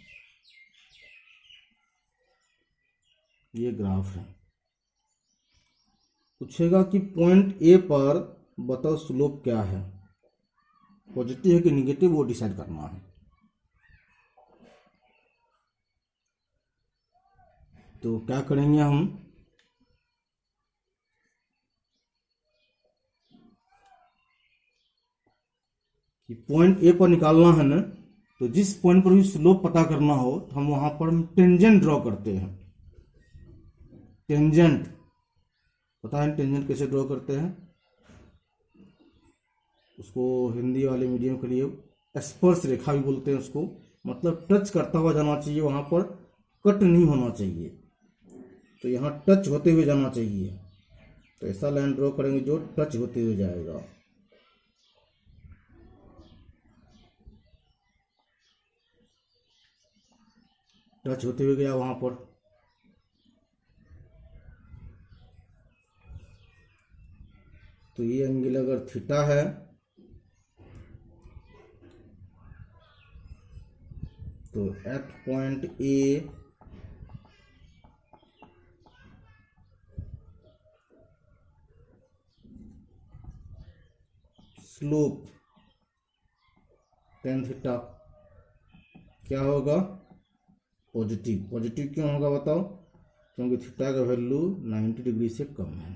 ये ग्राफ है। पूछेगा कि पॉइंट ए पर बताओ स्लोप क्या है, पॉजिटिव है कि निगेटिव, वो डिसाइड करना है। तो क्या करेंगे हम, कि पॉइंट ए पर निकालना है ना, तो जिस पॉइंट पर भी स्लोप पता करना हो तो हम वहां पर हम टेंजेंट ड्रॉ करते हैं। टेंजेंट पता है टेंजेंट कैसे ड्रॉ करते हैं? उसको हिंदी वाले मीडियम के लिए स्पर्श रेखा भी बोलते हैं उसको, मतलब टच करता हुआ जाना चाहिए, वहां पर कट नहीं होना चाहिए। तो यहाँ टच होते हुए जाना चाहिए, तो ऐसा लाइन ड्रॉ करेंगे जो टच होते हुए जाएगा। टच होते हुए गया वहां पर, तो ये एंगल अगर थीटा है तो at point A slope tan theta क्या होगा, पॉजिटिव। पॉजिटिव क्यों होगा बताओ, क्योंकि थीटा का वैल्यू 90 डिग्री से कम है,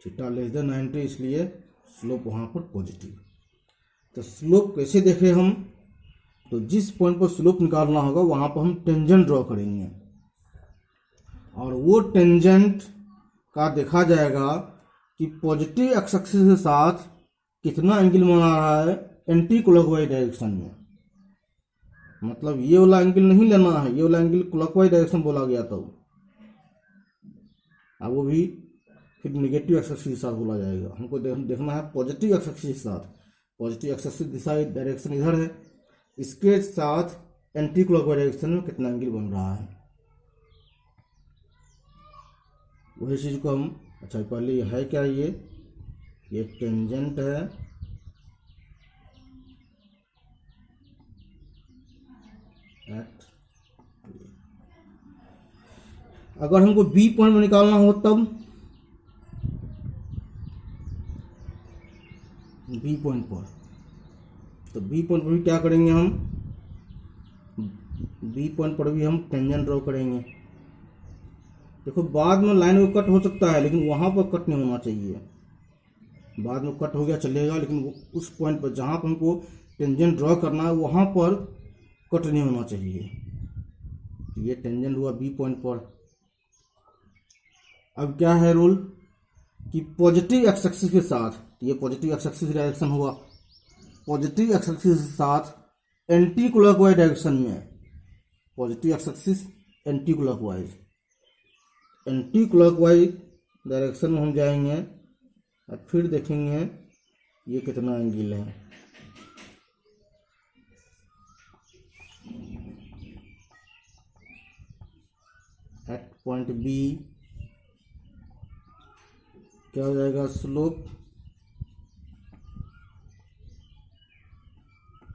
थीटा लेस देन 90, इसलिए स्लोप वहाँ पर पॉजिटिव। तो स्लोप कैसे देखें हम, तो जिस पॉइंट पर स्लोप निकालना होगा वहाँ पर हम टेंजेंट ड्रॉ करेंगे, और वो टेंजेंट का देखा जाएगा कि पॉजिटिव एक्स एक्सिस के साथ कितना एंगल बना रहा है एंटी क्लॉकवाइज डायरेक्शन में। मतलब ये वाला एंगल नहीं लेना है, ये वाला एंगल क्लॉकवाइज डायरेक्शन बोला गया था, अब वो भी फिर निगेटिव एक्स एक्सिस के साथ बोला जाएगा। हमको देखना है पॉजिटिव एक्स एक्सिस के साथ, पॉजिटिव एक्स एक्सिस दिशा डायरेक्शन इधर है, इसके साथ एंटी क्लॉकवाइज डायरेक्शन में कितना एंगल बन रहा है, वही चीज को हम, अच्छा पहले ये है क्या, ये टेंजेंट है, एट, अगर हमको बी पॉइंट में निकालना हो तब बी पॉइंट पर, तो बी पॉइंट पर भी क्या करेंगे हम, बी पॉइंट पर भी हम टेंजेंट ड्रॉ करेंगे। देखो बाद में लाइन में कट हो सकता है, लेकिन वहाँ पर कट नहीं होना चाहिए, बाद में कट हो गया चलेगा, लेकिन उस पॉइंट पर जहाँ पर हमको टेंजेंट ड्रॉ करना है वहाँ पर कट नहीं होना चाहिए। ये टेंजेंट हुआ बी पॉइंट पर। अब क्या है रूल कि पॉजिटिव एक्स एक्सिस के साथ, ये पॉजिटिव एक्स एक्सिस डायरेक्शन हुआ, पॉजिटिव एक्स एक्सिस के साथ एंटी क्लॉकवाइज डायरेक्शन में, positive x axis anti clockwise, anti clockwise direction में हम जाएंगे और फिर देखेंगे ये कितना एंगल है, एट पॉइंट बी क्या हो जाएगा, स्लोप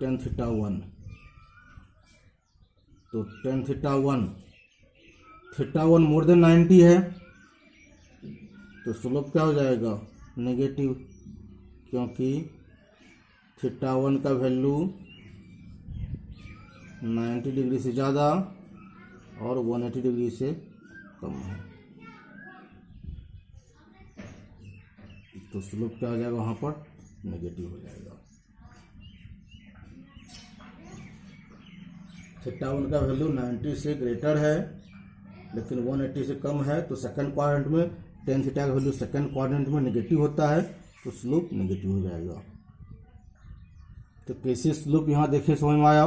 टेन थीटा 1, तो tan theta 1, theta 1 more than 90 है, तो स्लोप क्या हो जाएगा, नेगेटिव, क्योंकि थीटा 1 का वैल्यू 90 डिग्री से ज़्यादा और 180 डिग्री से कम है, तो स्लोप क्या हो जाएगा वहाँ पर, नेगेटिव हो जाएगा। थीटा 1 का वैल्यू 90 से ग्रेटर है लेकिन 180 से कम है, तो सेकंड क्वाड्रेंट में टेन थीटा का वैल्यू सेकंड क्वाड्रेंट में नेगेटिव होता है, तो स्लोप नेगेटिव हो जाएगा। तो कैसे स्लोप यहाँ देखिए समझ में आया,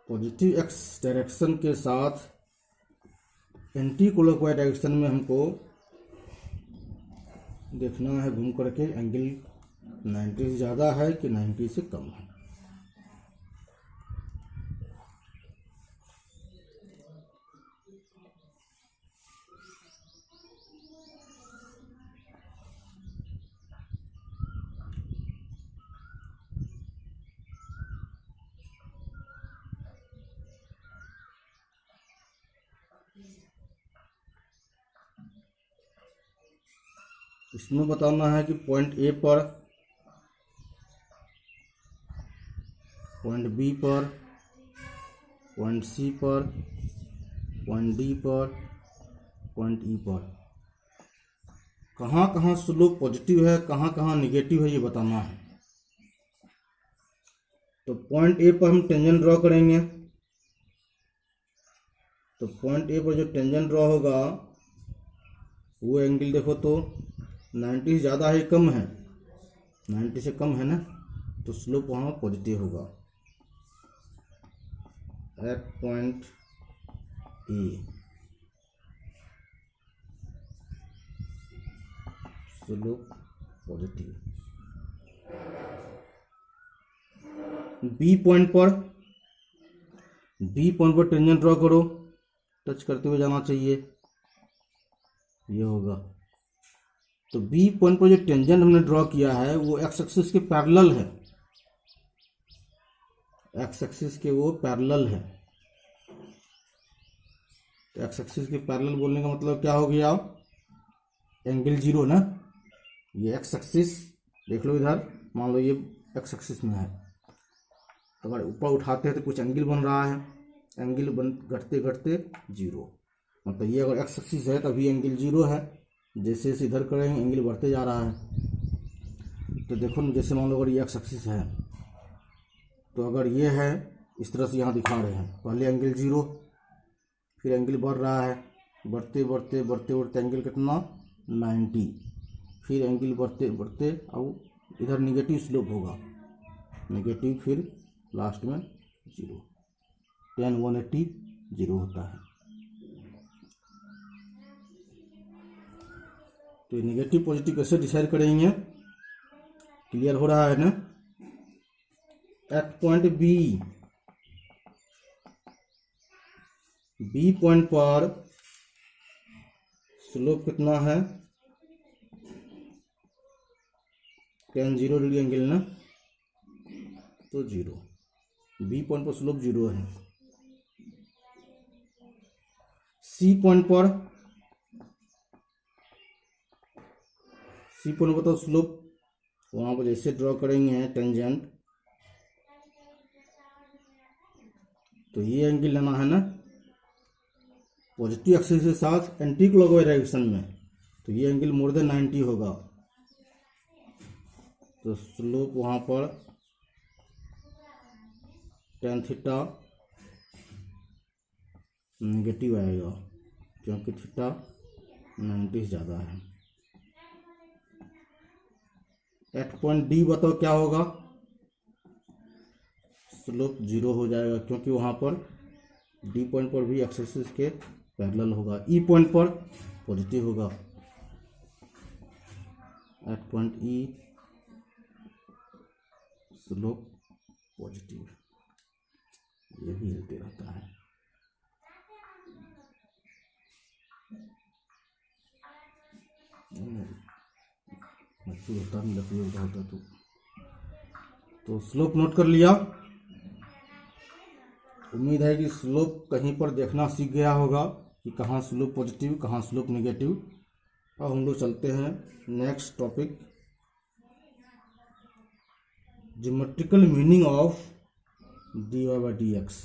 पॉजिटिव एक्स डायरेक्शन के साथ एंटी क्लॉकवाइज डायरेक्शन में हमको देखना है घूम करके एंगल 90 से ज़्यादा है कि 90 से कम है। इसमें बताना है कि पॉइंट ए पर, पॉइंट बी पर, पॉइंट सी पर, पॉइंट डी पर, पॉइंट ई पर कहाँ कहाँ स्लोप पॉजिटिव है, कहाँ कहाँ निगेटिव है, ये बताना है। तो पॉइंट ए पर हम टेंजेंट ड्रॉ करेंगे, तो पॉइंट ए पर जो टेंजेंट ड्रॉ होगा वो एंगल देखो तो 90 से ज़्यादा है कम है, 90 से कम है ना, तो स्लोप वहाँ पॉजिटिव होगा at point A, slope positive. B point पर टेंजेंट ड्रॉ करो, टच करते हुए जाना चाहिए, ये होगा। तो बी पॉइंट पर जो टेंजेंट हमने ड्रॉ किया है वो एक्स एक्सिस के पैरेलल है, एक्स एक्सिस के वो पैरेलल है। तो एक्स एक्सिस के पैरेलल बोलने का मतलब क्या हो गया, एंगल जीरो ना। ये एक्स एक्सिस देख लो इधर, मान लो ये एक्स एक्सिस में है, अगर ऊपर उठाते हैं तो कुछ एंगल बन रहा है, एंगल बन घटते घटते जीरो, मतलब ये अगर एक्स एक्सिस है तभी एंगल जीरो है। जैसे जैसे इधर करेंगे एंगल बढ़ते जा रहा है। तो देखो जैसे मान लो अगर ये एक्स एक्सिस है, तो अगर ये है इस तरह से यहाँ दिखा रहे हैं, पहले एंगल जीरो, फिर एंगल बढ़ रहा है, बढ़ते बढ़ते बढ़ते बढ़ते एंगल कितना 90, फिर एंगल बढ़ते बढ़ते अब इधर निगेटिव स्लोप होगा, निगेटिव, फिर लास्ट में जीरो, 10 180 जीरो होता है। तो निगेटिव पॉजिटिव कैसे डिसाइड करेंगे, क्लियर हो रहा है ना। एट पॉइंट बी पॉइंट पर स्लोप कितना है, tan 0 डिग्री एंगल ना, तो जीरो, बी पॉइंट पर स्लोप जीरो है। सी पॉइंट पर बताओ स्लोप, वहां पर जैसे ड्रॉ करेंगे टेंजेंट, तो ये एंगल लेना है ना पॉजिटिव एक्सिस के साथ एंटी क्लॉकवाइज डायरेक्शन में, तो ये एंगल मोर देन 90 होगा। तो स्लोप वहां पर tan थीटा नेगेटिव आएगा, क्योंकि थीटा 90 से ज़्यादा है। एट पॉइंट डी बताओ क्या होगा, स्लोप जीरो हो जाएगा, क्योंकि वहां पर डी पॉइंट पर भी एक्स एक्सिस के पैरेलल होगा। ई पॉइंट पर पॉजिटिव होगा, at point E slope positive, ये भी हिलते रहता है। लकड़ी होता नहीं, लकड़ी होता तो स्लोप नोट कर लिया। उम्मीद है कि स्लोप कहीं पर देखना सीख गया होगा कि कहाँ स्लोप पॉजिटिव कहाँ स्लोप नेगेटिव। अब हम लोग चलते हैं next topic, geometrical meaning of dy by dx।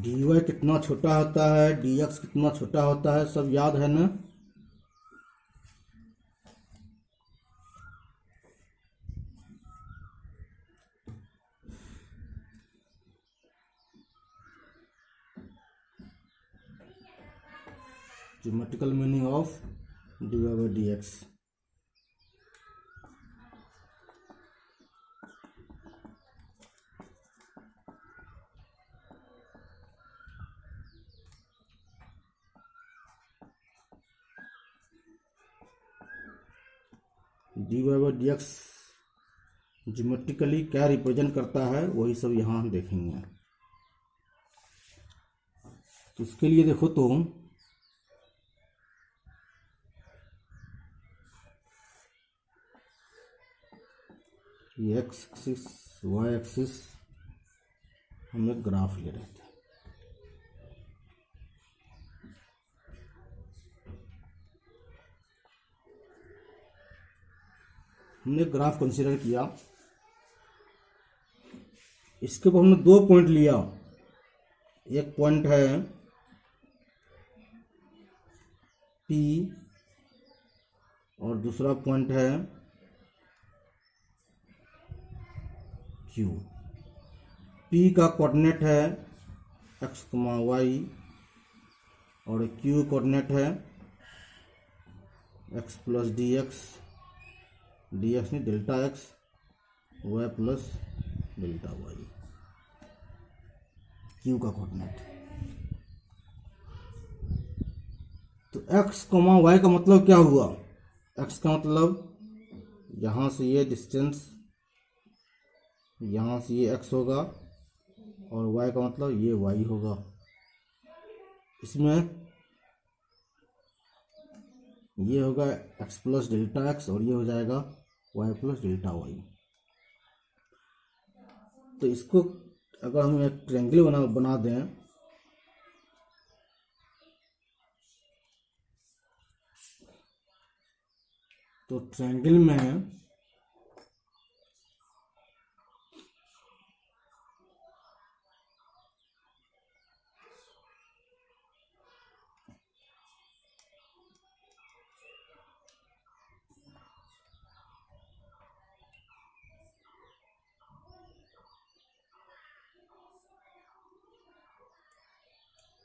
dy कितना छोटा होता है, dx कितना छोटा होता है, सब याद है ना। Geometrical meaning of dy by dx। dy by dx geometrically क्या रिप्रेजेंट करता है, वही सब यहाँ हम देखेंगे। तो इसके लिए देखो तो ये एक्स एक्सिस वाई एक्सिस हम एक ग्राफ ले रहे थे। हमने ग्राफ कंसीडर किया, इसके ऊपर हमने दो पॉइंट लिया, एक पॉइंट है P और दूसरा पॉइंट है Q। P का कोऑर्डिनेट है x, y और Q कोऑर्डिनेट है x प्लस dx, dx नहीं delta x, y plus delta y, Q का कोऑर्डिनेट। तो x, y का मतलब क्या हुआ, x का मतलब यहाँ से ये डिस्टेंस यहाँ से ये x होगा और y का मतलब ये y होगा। इसमें ये होगा x प्लस डेल्टा x और ये हो जाएगा y प्लस डेल्टा y। तो इसको अगर हम एक ट्रायंगल बना दें तो ट्रायंगल में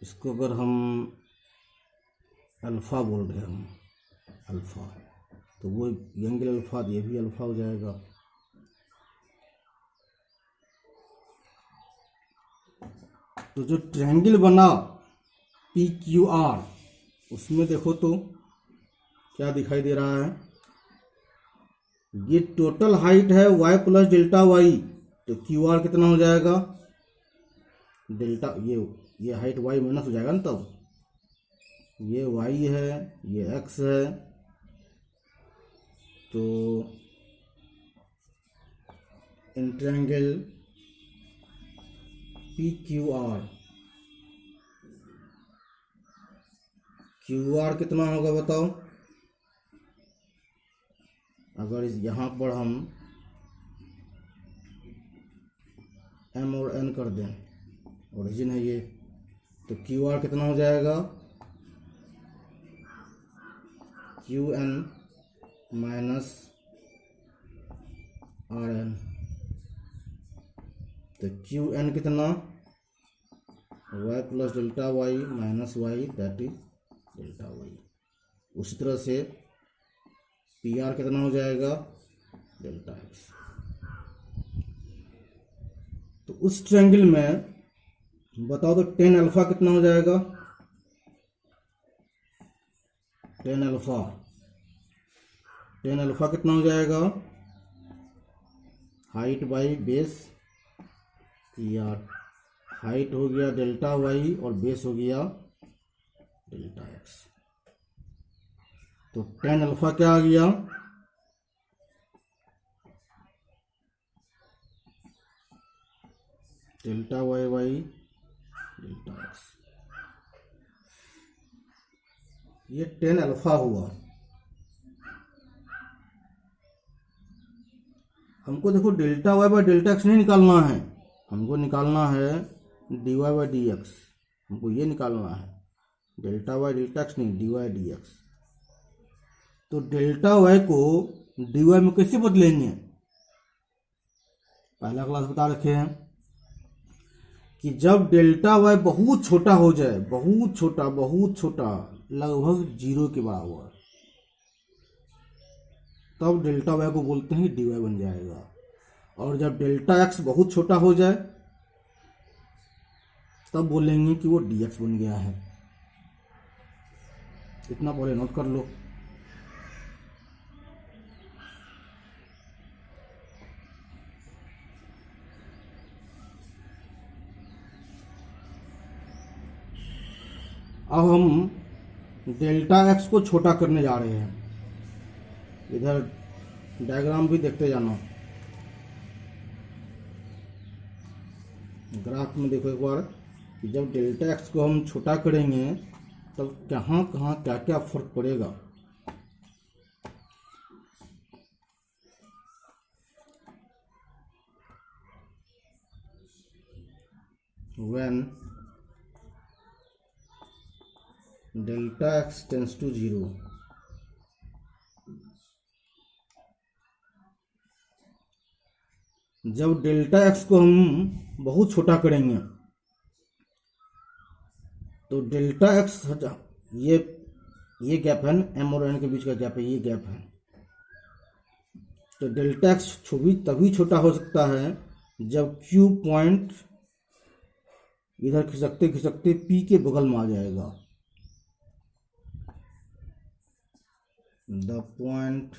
इसको अगर हम अल्फ़ा बोल रहे हैं हम अल्फ़ा, तो वो एंगल अल्फ़ा, ये भी अल्फ़ा हो जाएगा। तो जो ट्रायंगल बना पी क्यू आर, उसमें देखो तो क्या दिखाई दे रहा है, ये टोटल हाइट है y प्लस डेल्टा y, तो क्यू आर कितना हो जाएगा, डेल्टा ये हाइट y माइनस हो जाएगा ना, तब ये y है, ये x है, तो in triangle P Q R कितना होगा बताओ। अगर इस यहाँ पर हम m और n कर दें, ओरिजिन है ये, तो क्यू आर कितना हो जाएगा, Q N minus R N. तो क्यू एन कितना, y plus delta y minus y, that is delta y. उसी तरह से पी आर कितना हो जाएगा, डेल्टा एक्स। तो उस ट्रायंगल में बताओ तो टेन अल्फा कितना हो जाएगा, टेन अल्फा कितना हो जाएगा, height by base P R. Height हो गया डेल्टा वाई और बेस हो गया डेल्टा एक्स। तो टेन अल्फा क्या आ गया, delta y by delta x. ये टेन अल्फा हुआ। हमको देखो delta y by delta x नहीं निकालना है, हमको निकालना है d y by d x. हमको ये निकालना है, डेल्टा वाई डेल्टा एक्स नहीं, डी वाई डी एक्स। तो डेल्टा वाई को डी वाई में कैसे बदलेंगे, पहला क्लास बता रखे हैं कि जब डेल्टा वाई बहुत छोटा हो जाए, बहुत छोटा लगभग जीरो के बराबर, तब डेल्टा वाई को बोलते हैं डी वाई बन जाएगा। और जब डेल्टा एक्स बहुत छोटा हो जाए तब बोलेंगे कि वो डी एक्स बन गया है। इतना पहले नोट कर लो। अब हम डेल्टा एक्स को छोटा करने जा रहे हैं। इधर डायग्राम भी देखते जाना, ग्राफ में देखो एक बार कि जब डेल्टा एक्स को हम छोटा करेंगे तब कहाँ कहाँ क्या क्या फर्क पड़ेगा। When delta x tends to zero, जब डेल्टा एक्स को हम बहुत छोटा करेंगे तो डेल्टा एक्स, ये गैप है ना, एम और एन के बीच का गैप है, ये गैप है। तो डेल्टा एक्स तभी छोटा हो सकता है जब क्यू पॉइंट इधर खिसकते खिसकते पी के बगल में आ जाएगा। The point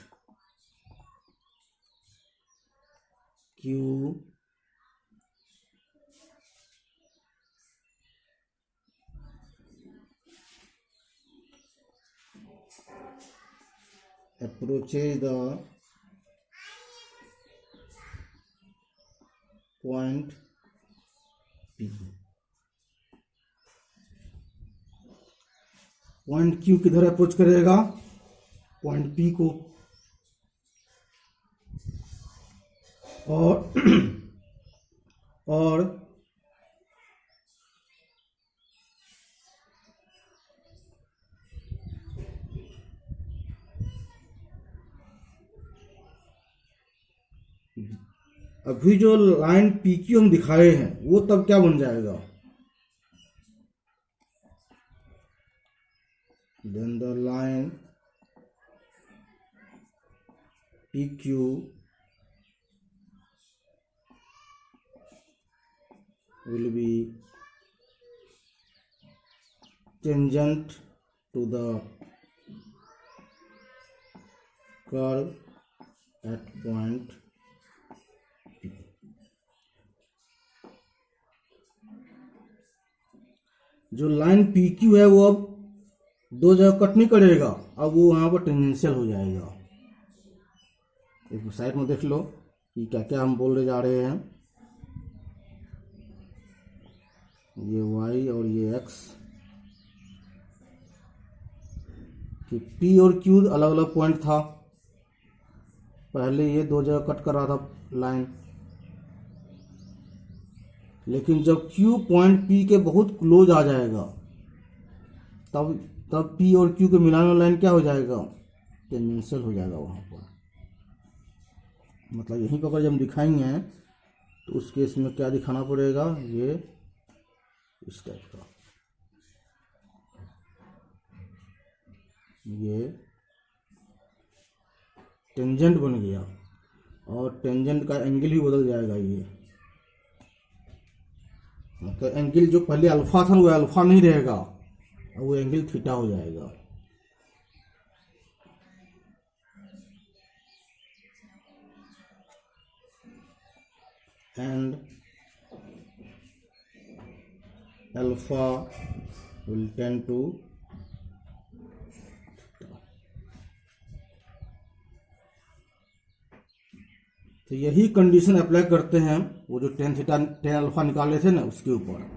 Q approaches the point P। Point Q किधर अप्रोच करेगा? पॉइंट P को। और अभी जो लाइन PQ हम दिखाए हैं वो तब क्या बन जाएगा? Then the line PQ will be tangent to the curve at point P। जो लाइन PQ है वो अब दो जगह कट नहीं करेगा, अब वो वहां पर टेंजेंशियल हो जाएगा। एक साइड में देख लो कि क्या क्या हम बोलने जा रहे हैं। ये y और ये x कि P और Q अलग अलग पॉइंट था, पहले ये दो जगह कट कर रहा था लाइन, लेकिन जब Q पॉइंट P के बहुत क्लोज आ जाएगा तब P और Q के मिलाने वाला लाइन क्या हो जाएगा? टेंजेंशियल हो जाएगा वहां पर। मतलब यहीं पर अगर जब हम दिखाएंगे तो उस केस में क्या दिखाना पड़ेगा? ये इस टाइप का, ये टेंजेंट बन गया और टेंजेंट का एंगल भी बदल जाएगा। ये मतलब एंगल जो पहले अल्फा था वो अल्फा नहीं रहेगा, वो एंगल थीटा हो जाएगा। And alpha will tend to तो यही कंडीशन अप्लाई करते हैं वो जो टेन थीटा टेन अल्फा निकाले थे ना उसके ऊपर।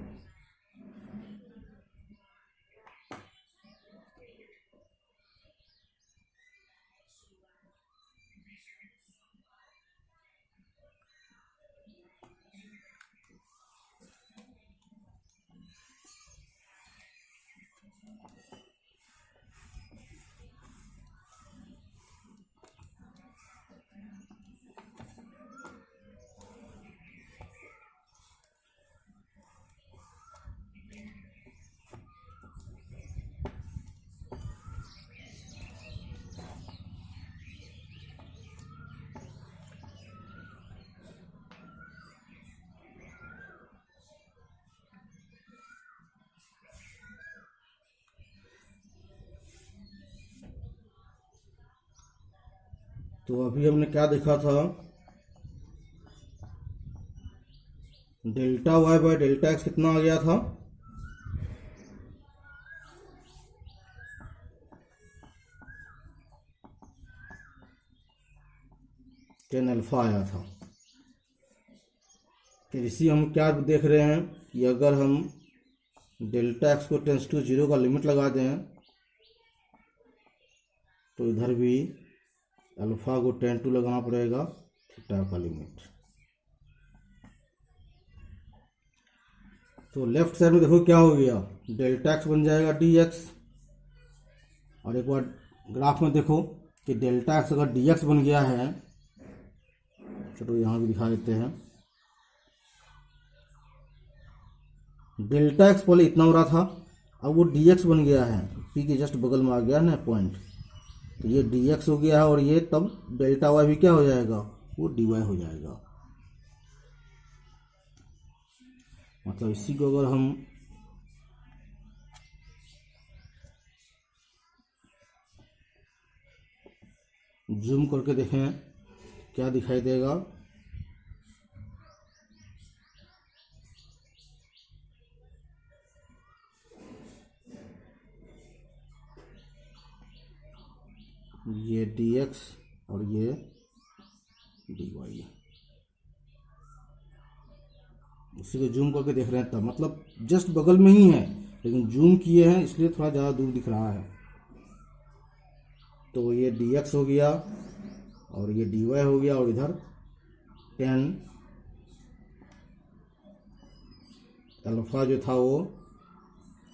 तो अभी हमने क्या देखा था? Delta y by delta x कितना आ गया था? टेन अल्फा आया था। फिर इसी हम क्या देख रहे हैं कि अगर हम डेल्टा एक्स को टेंस टू 0 का लिमिट लगा दें तो इधर भी अल्फा को 10 टू लगाना पड़ेगा थीटा का लिमिट। तो लेफ्ट साइड में देखो क्या हो गया, डेल्टा एक्स बन जाएगा डी एक्स। और एक बार ग्राफ में देखो कि डेल्टा एक्स अगर डी एक्स बन गया है, चलो यहाँ भी दिखा देते हैं। डेल्टा एक्स पहले इतना हो रहा था, अब वो डी एक्स बन गया है, पी के जस्ट बगल में आ गया ना पॉइंट, तो ये डी एक्स हो गया है। और ये तब डेल्टा वाई भी क्या हो जाएगा? वो डी वाई हो जाएगा। मतलब इसी को अगर हम जूम करके देखें क्या दिखाई देगा? ये dx और ये dy। उसी को जूम करके देख रहे हैं तब, मतलब जस्ट बगल में ही है, लेकिन जूम किए हैं इसलिए थोड़ा ज़्यादा दूर दिख रहा है। तो ये dx हो गया और ये dy हो गया, और इधर tan अल्फा जो था वो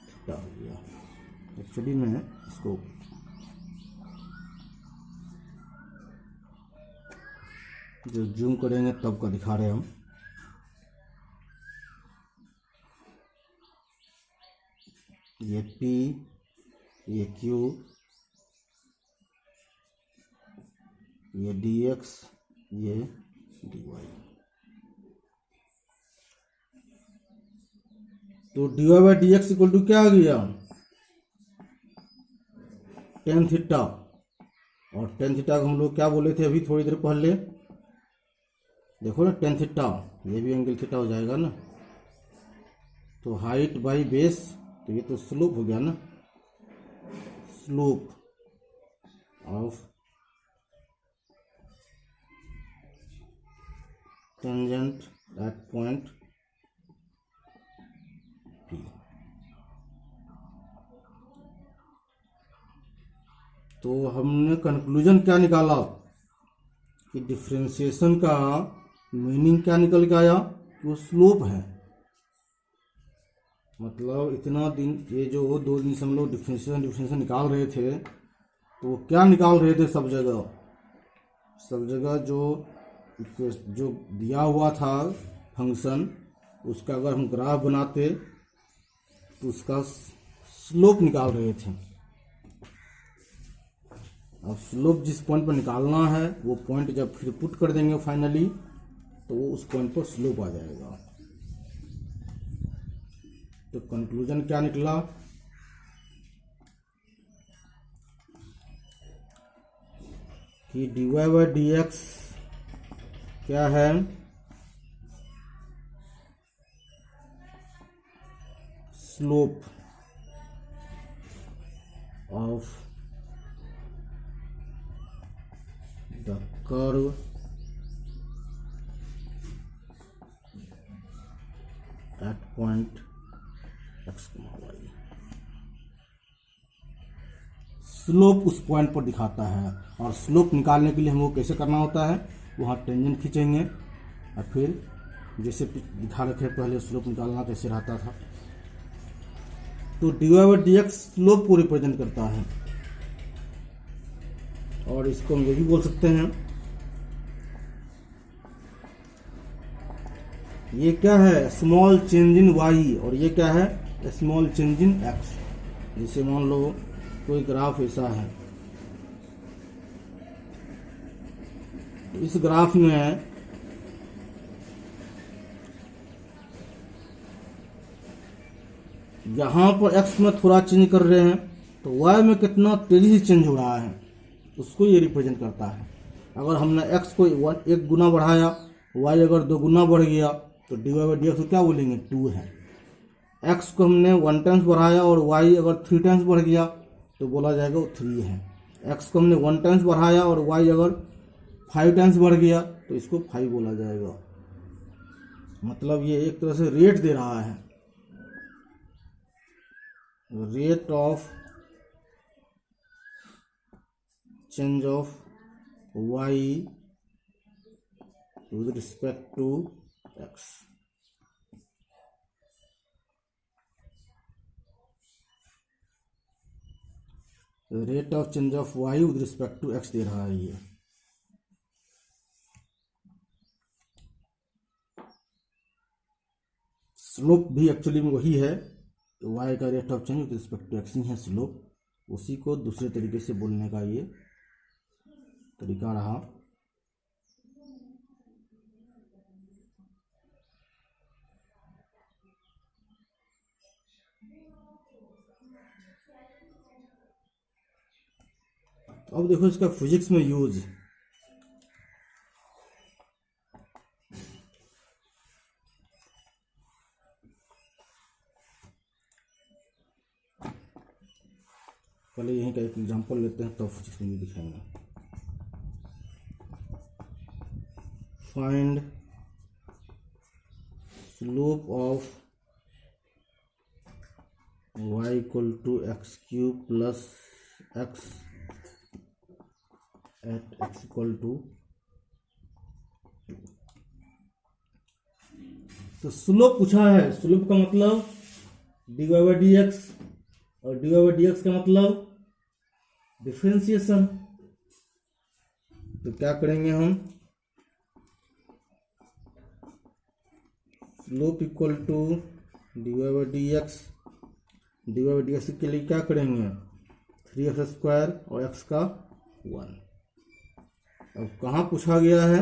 थीटा हो गया। एक्चुअली में इसको जो जूम करेंगे तब का दिखा रहे हैं हम। ये P, ये Q, ये dx, ये dy। तो dy by d x equal to क्या आ गया, टेन थीटा। और टेन थीटा को हम लोग क्या बोले थे अभी थोड़ी देर पहले, देखो ना टेन थीटा, ये भी एंगल थीटा हो जाएगा ना। तो हाइट बाई बेस, तो ये तो स्लोप हो गया ना, slope of tangent at point P। तो हमने कंक्लूजन क्या निकाला कि डिफरेंशिएशन का मीनिंग क्या निकल के आया, वो स्लोप है। मतलब इतना दिन, ये जो 2 दिन से हम लोग डिफरेंशिएशन निकाल रहे थे, तो क्या निकाल रहे थे सब जगह जो दिया हुआ था फंक्शन, उसका अगर हम ग्राफ बनाते तो उसका स्लोप निकाल रहे थे। अब स्लोप जिस पॉइंट पर निकालना है, वो पॉइंट जब फिर पुट कर देंगे फाइनली, तो वो उस पॉइंट पर स्लोप आ जाएगा। तो कंक्लूजन क्या निकला कि dy बाई डी एक्स क्या है, slope of the curve at point x, y। Slope उस पॉइंट पर दिखाता है, और स्लोप निकालने के लिए हमको कैसे करना होता है, वहाँ टेंजेंट खींचेंगे और फिर जैसे दिखा रखे पहले स्लोप निकालना कैसे रहता था। तो dy by d x slope को रिप्रेजेंट करता है, और इसको हम ये भी बोल सकते हैं, ये क्या है, स्मॉल चेंज इन y, और ये क्या है, स्मॉल चेंज इन x। जैसे मान लो कोई ग्राफ ऐसा है, तो इस ग्राफ में यहाँ पर x में थोड़ा चेंज कर रहे हैं, तो y में कितना तेजी से चेंज हो रहा है, उसको ये रिप्रेजेंट करता है। अगर हमने x को 1 गुना बढ़ाया, y अगर 2 गुना बढ़ गया, तो dy बाई डी एक्स को क्या बोलेंगे, 2 है। x को हमने 1 टाइम्स बढ़ाया और y अगर 3 टाइम्स बढ़ गया, तो बोला जाएगा वो 3 है। x को हमने 1 टाइम्स बढ़ाया और y अगर 5 टाइम्स बढ़ गया, तो इसको 5 बोला जाएगा। मतलब ये एक तरह से रेट दे रहा है, rate of change of y with respect to x। Rate of change of y with respect to x दे रहा है ये। स्लोप भी एक्चुअली में वही है, y का rate of change with respect to x ही है स्लोप। उसी को दूसरे तरीके से बोलने का ये तरीका रहा। अब देखो इसका फिजिक्स में यूज, पहले यहीं का एक एग्जांपल लेते हैं, तब फिजिक्स में भी दिखाएंगे। Find slope of y equal to x cube plus x at x equal to, तो स्लोप पूछा है। स्लोप का मतलब dy बाई डी एक्स, और dy बाई डी एक्स का मतलब डिफरेंशिएशन। तो क्या करेंगे हम, slope equal to dy by d x, dy by d x के लिए क्या करेंगे, 3x स्क्वायर और x का 1। अब कहाँ पूछा गया है,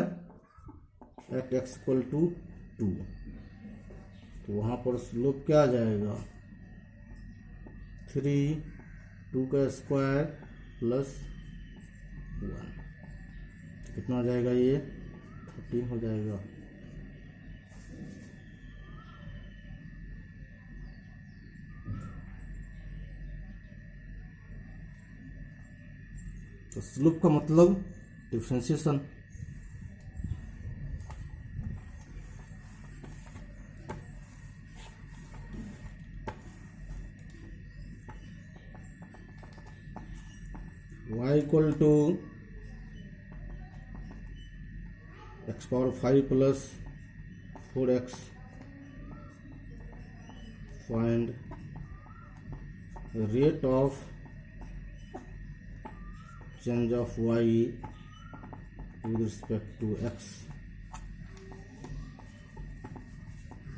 एट x इक्वल टू 2, तो वहाँ पर स्लोप क्या आ जाएगा, 3, 2 का स्क्वायर प्लस 1, कितना हो जाएगा, ये 13 हो जाएगा। तो स्लोप का मतलब differentiation. y equal to x power 5 plus 4x, find rate of change of y with respect to x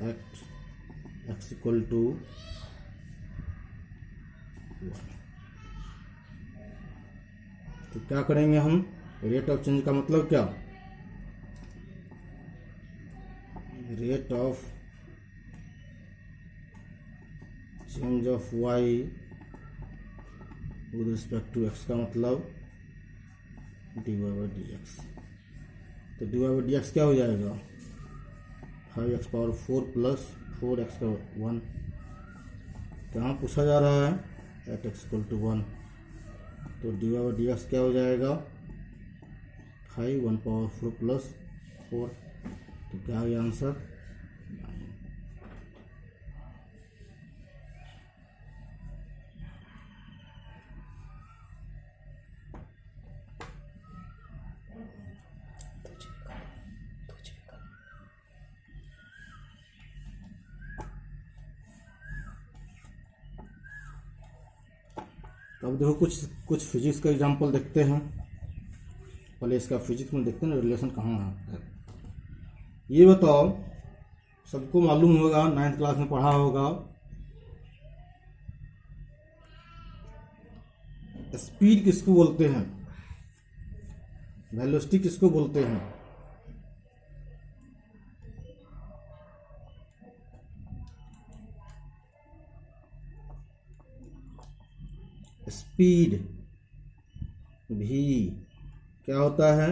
at x equal to 1। तो क्या करेंगे हम, रेट ऑफ चेंज का मतलब क्या, rate of change of y with respect to x का मतलब dy बाई डी एक्स। तो dy बाई डी एक्स क्या हो जाएगा, 5x पावर 4 प्लस 4x का 1। कहाँ पूछा जा रहा है, एट x इक्वल टू 1, तो dy बाई डी एक्स क्या हो जाएगा, 5 1 पावर 4 प्लस 4, तो क्या है आंसर, 9। तो अब देखो कुछ फिजिक्स का एग्जांपल देखते हैं। पहले इसका फिजिक्स में देखते हैं ना, रिलेशन कहाँ है। ये बताओ, सबको मालूम होगा, 9th क्लास में पढ़ा होगा, स्पीड किसको बोलते हैं, वेलोसिटी किसको बोलते हैं। स्पीड भी क्या होता है,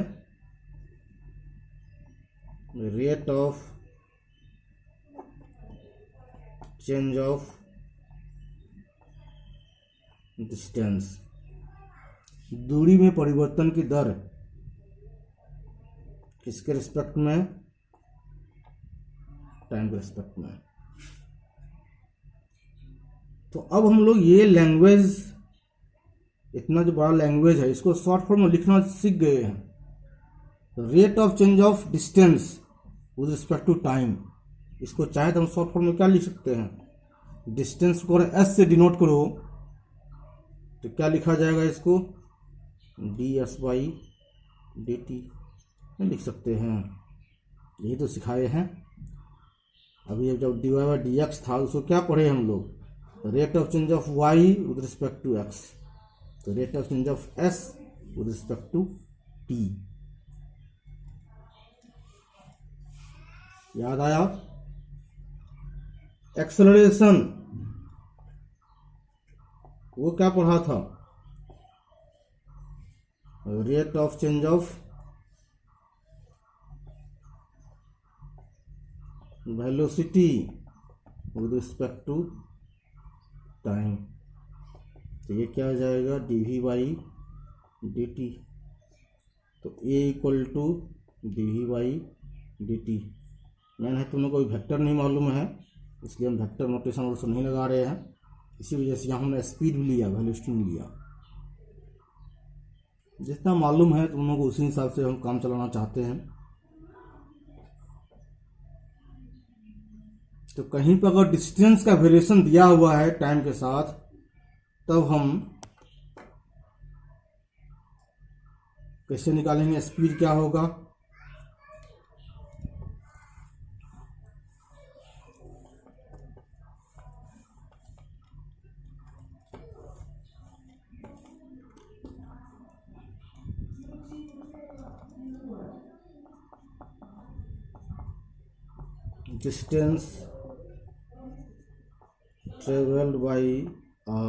rate of change of distance, दूरी में परिवर्तन की दर, किसके रिस्पेक्ट में, टाइम के रिस्पेक्ट में। तो अब हम लोग ये लैंग्वेज, इतना जो बड़ा लैंग्वेज है, इसको शॉर्ट फॉर्म में लिखना सीख गए हैं। Rate of change of distance with respect to time, इसको चाहे तो हम शॉर्ट फॉर्म में क्या लिख सकते हैं, डिस्टेंस को अगर एस से डिनोट करो तो क्या लिखा जाएगा, इसको d s by d t लिख सकते हैं। यही तो सिखाए हैं। अभी जब d y by d x था, उसको क्या पढ़े हम लोग, rate of change of y with respect to x, तो rate of change of s with respect to t. याद आया। एक्सेलरेशन वो क्या पढ़ा था, rate of change of velocity with respect to time. तो ये क्या हो जाएगा, D v by d t. तो a equal to d v by d t. मैंने तुम लोग को वेक्टर नहीं मालूम है, इसलिए हम वेक्टर नोटेशन और नहीं लगा रहे हैं। इसी वजह से यहाँ हमने स्पीड भी लिया, वेलोसिटी नहीं लिया। जितना मालूम है तुम लोगों को उसी हिसाब से हम काम चलाना चाहते हैं। तो कहीं पर अगर डिस्टेंस का वेरिएशन दिया हुआ है टाइम के साथ, तब हम कैसे निकालेंगे स्पीड क्या होगा। Distance traveled by a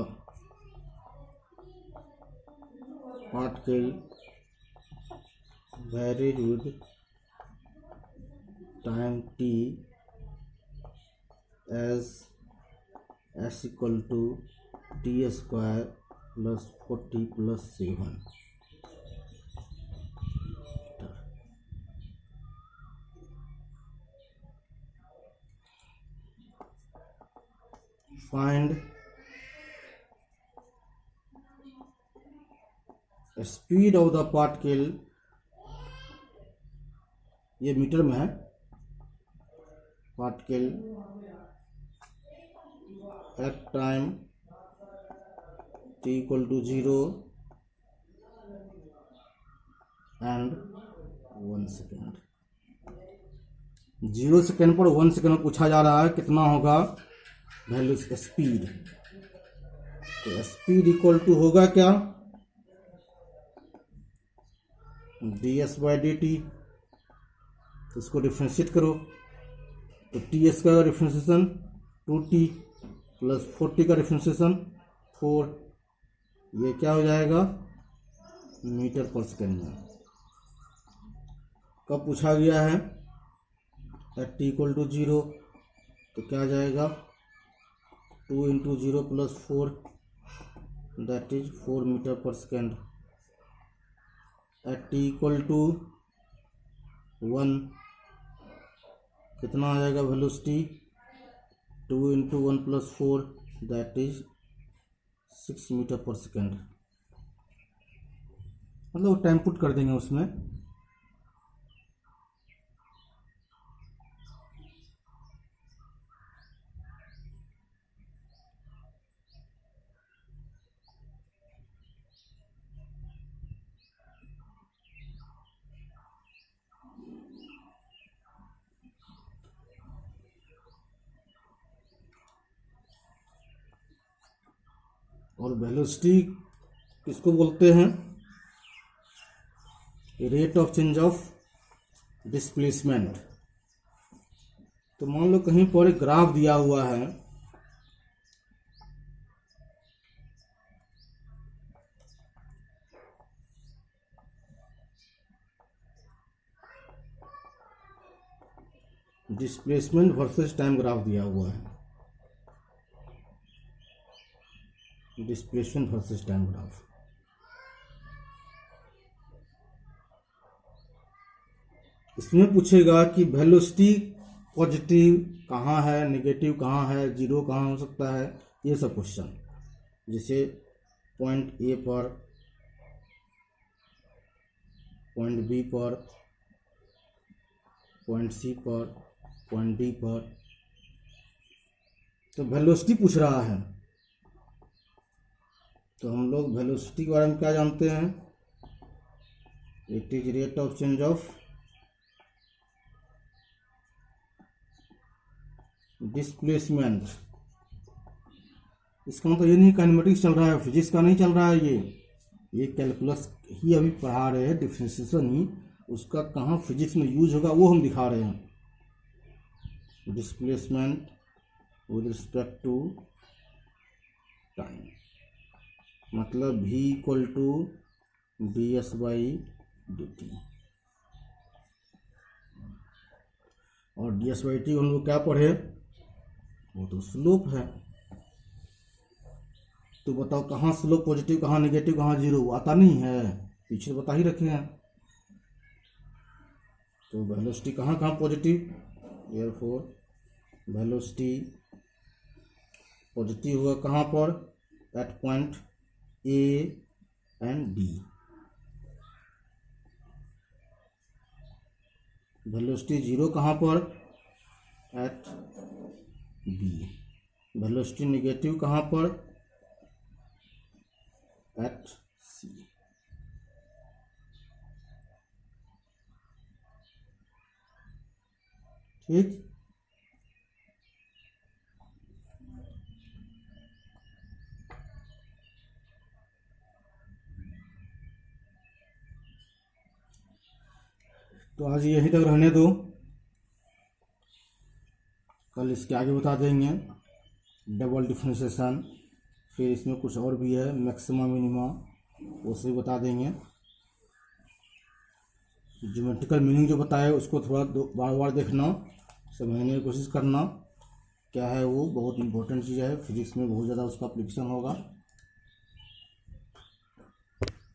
particle varied with time t as s equal to t square plus 40 plus 7। Find speed of the particle, ये मीटर में है, particle at time t equal to 0 and 1 second. 0 second पर 1 सेकेंड में पूछा जा रहा है कितना होगा वैल्यू स्पीड। तो स्पीड इक्वल टू होगा क्या, D s by d t. तो इसको डिफ्रेंशिएट करो, तो टी एस का डिफ्रेंशिएशन 2t प्लस 40 का डिफ्रेंशिएशन 4, ये क्या हो जाएगा मीटर पर सेकेंड में। कब पूछा गया है, एट टी इक्वल टू 0, तो क्या आ जाएगा 2 into 0 plus 4, that is 4 meter per second. At t equal to 1 कितना आ जाएगा velocity, 2 into 1 plus 4, that is 6 meter per second. मतलब टाइम पुट कर देंगे उसमें। और वेलोसिटी किसको बोलते हैं, rate of change of displacement. तो मान लो कहीं पर एक ग्राफ दिया हुआ है, डिस्प्लेसमेंट वर्सेस टाइम ग्राफ दिया हुआ है, डिस्प्लेसमेंट वर्सेस टाइम ग्राफ। इसमें पूछेगा कि वेलोसिटी पॉजिटिव कहाँ है, नेगेटिव कहाँ है, जीरो कहाँ हो सकता है, ये सब क्वेश्चन। जैसे पॉइंट ए पर, पॉइंट बी पर, पॉइंट सी पर, पॉइंट डी पर, तो वेलोसिटी पूछ रहा है। तो हम लोग वेलोसिटी के बारे में क्या जानते हैं, it is rate of change of displacement. इसका मतलब ये नहीं काइनेमेटिक्स चल रहा है, फिजिक्स का नहीं चल रहा है, ये कैलकुलस ही अभी पढ़ा रहे हैं, डिफरेंशिएशन ही, उसका कहाँ फिजिक्स में यूज होगा वो हम दिखा रहे हैं। Displacement with respect to time, मतलब v equal to d s by d t. और डी एस बाई टी हम लोग क्या पढ़े, वो तो स्लोप है। तो बताओ कहाँ स्लोप पॉजिटिव, कहाँ नेगेटिव, कहाँ जीरो, आता नहीं है, पीछे बता ही रखे हैं। तो वेलोसिटी कहाँ कहाँ पॉजिटिव, देयरफॉर वेलोसिटी पॉजिटिव हुआ कहाँ पर, at point A and B. Velocity zero कहाँ पर, एट बी। वेलोसिटी नेगेटिव कहाँ पर, एट सी। ठीक, तो आज यहीं तक रहने दो, कल इसके आगे बता देंगे डबल डिफरेंशिएशन, फिर इसमें कुछ और भी है मैक्सिमा मिनिमा, उसे बता देंगे। ज्योमेट्रिकल मीनिंग जो बताए उसको थोड़ा बार बार देखना, समझने की कोशिश करना क्या है वो, बहुत इंपॉर्टेंट चीज़ है, फिजिक्स में बहुत ज़्यादा उसका एप्लीकेशन होगा।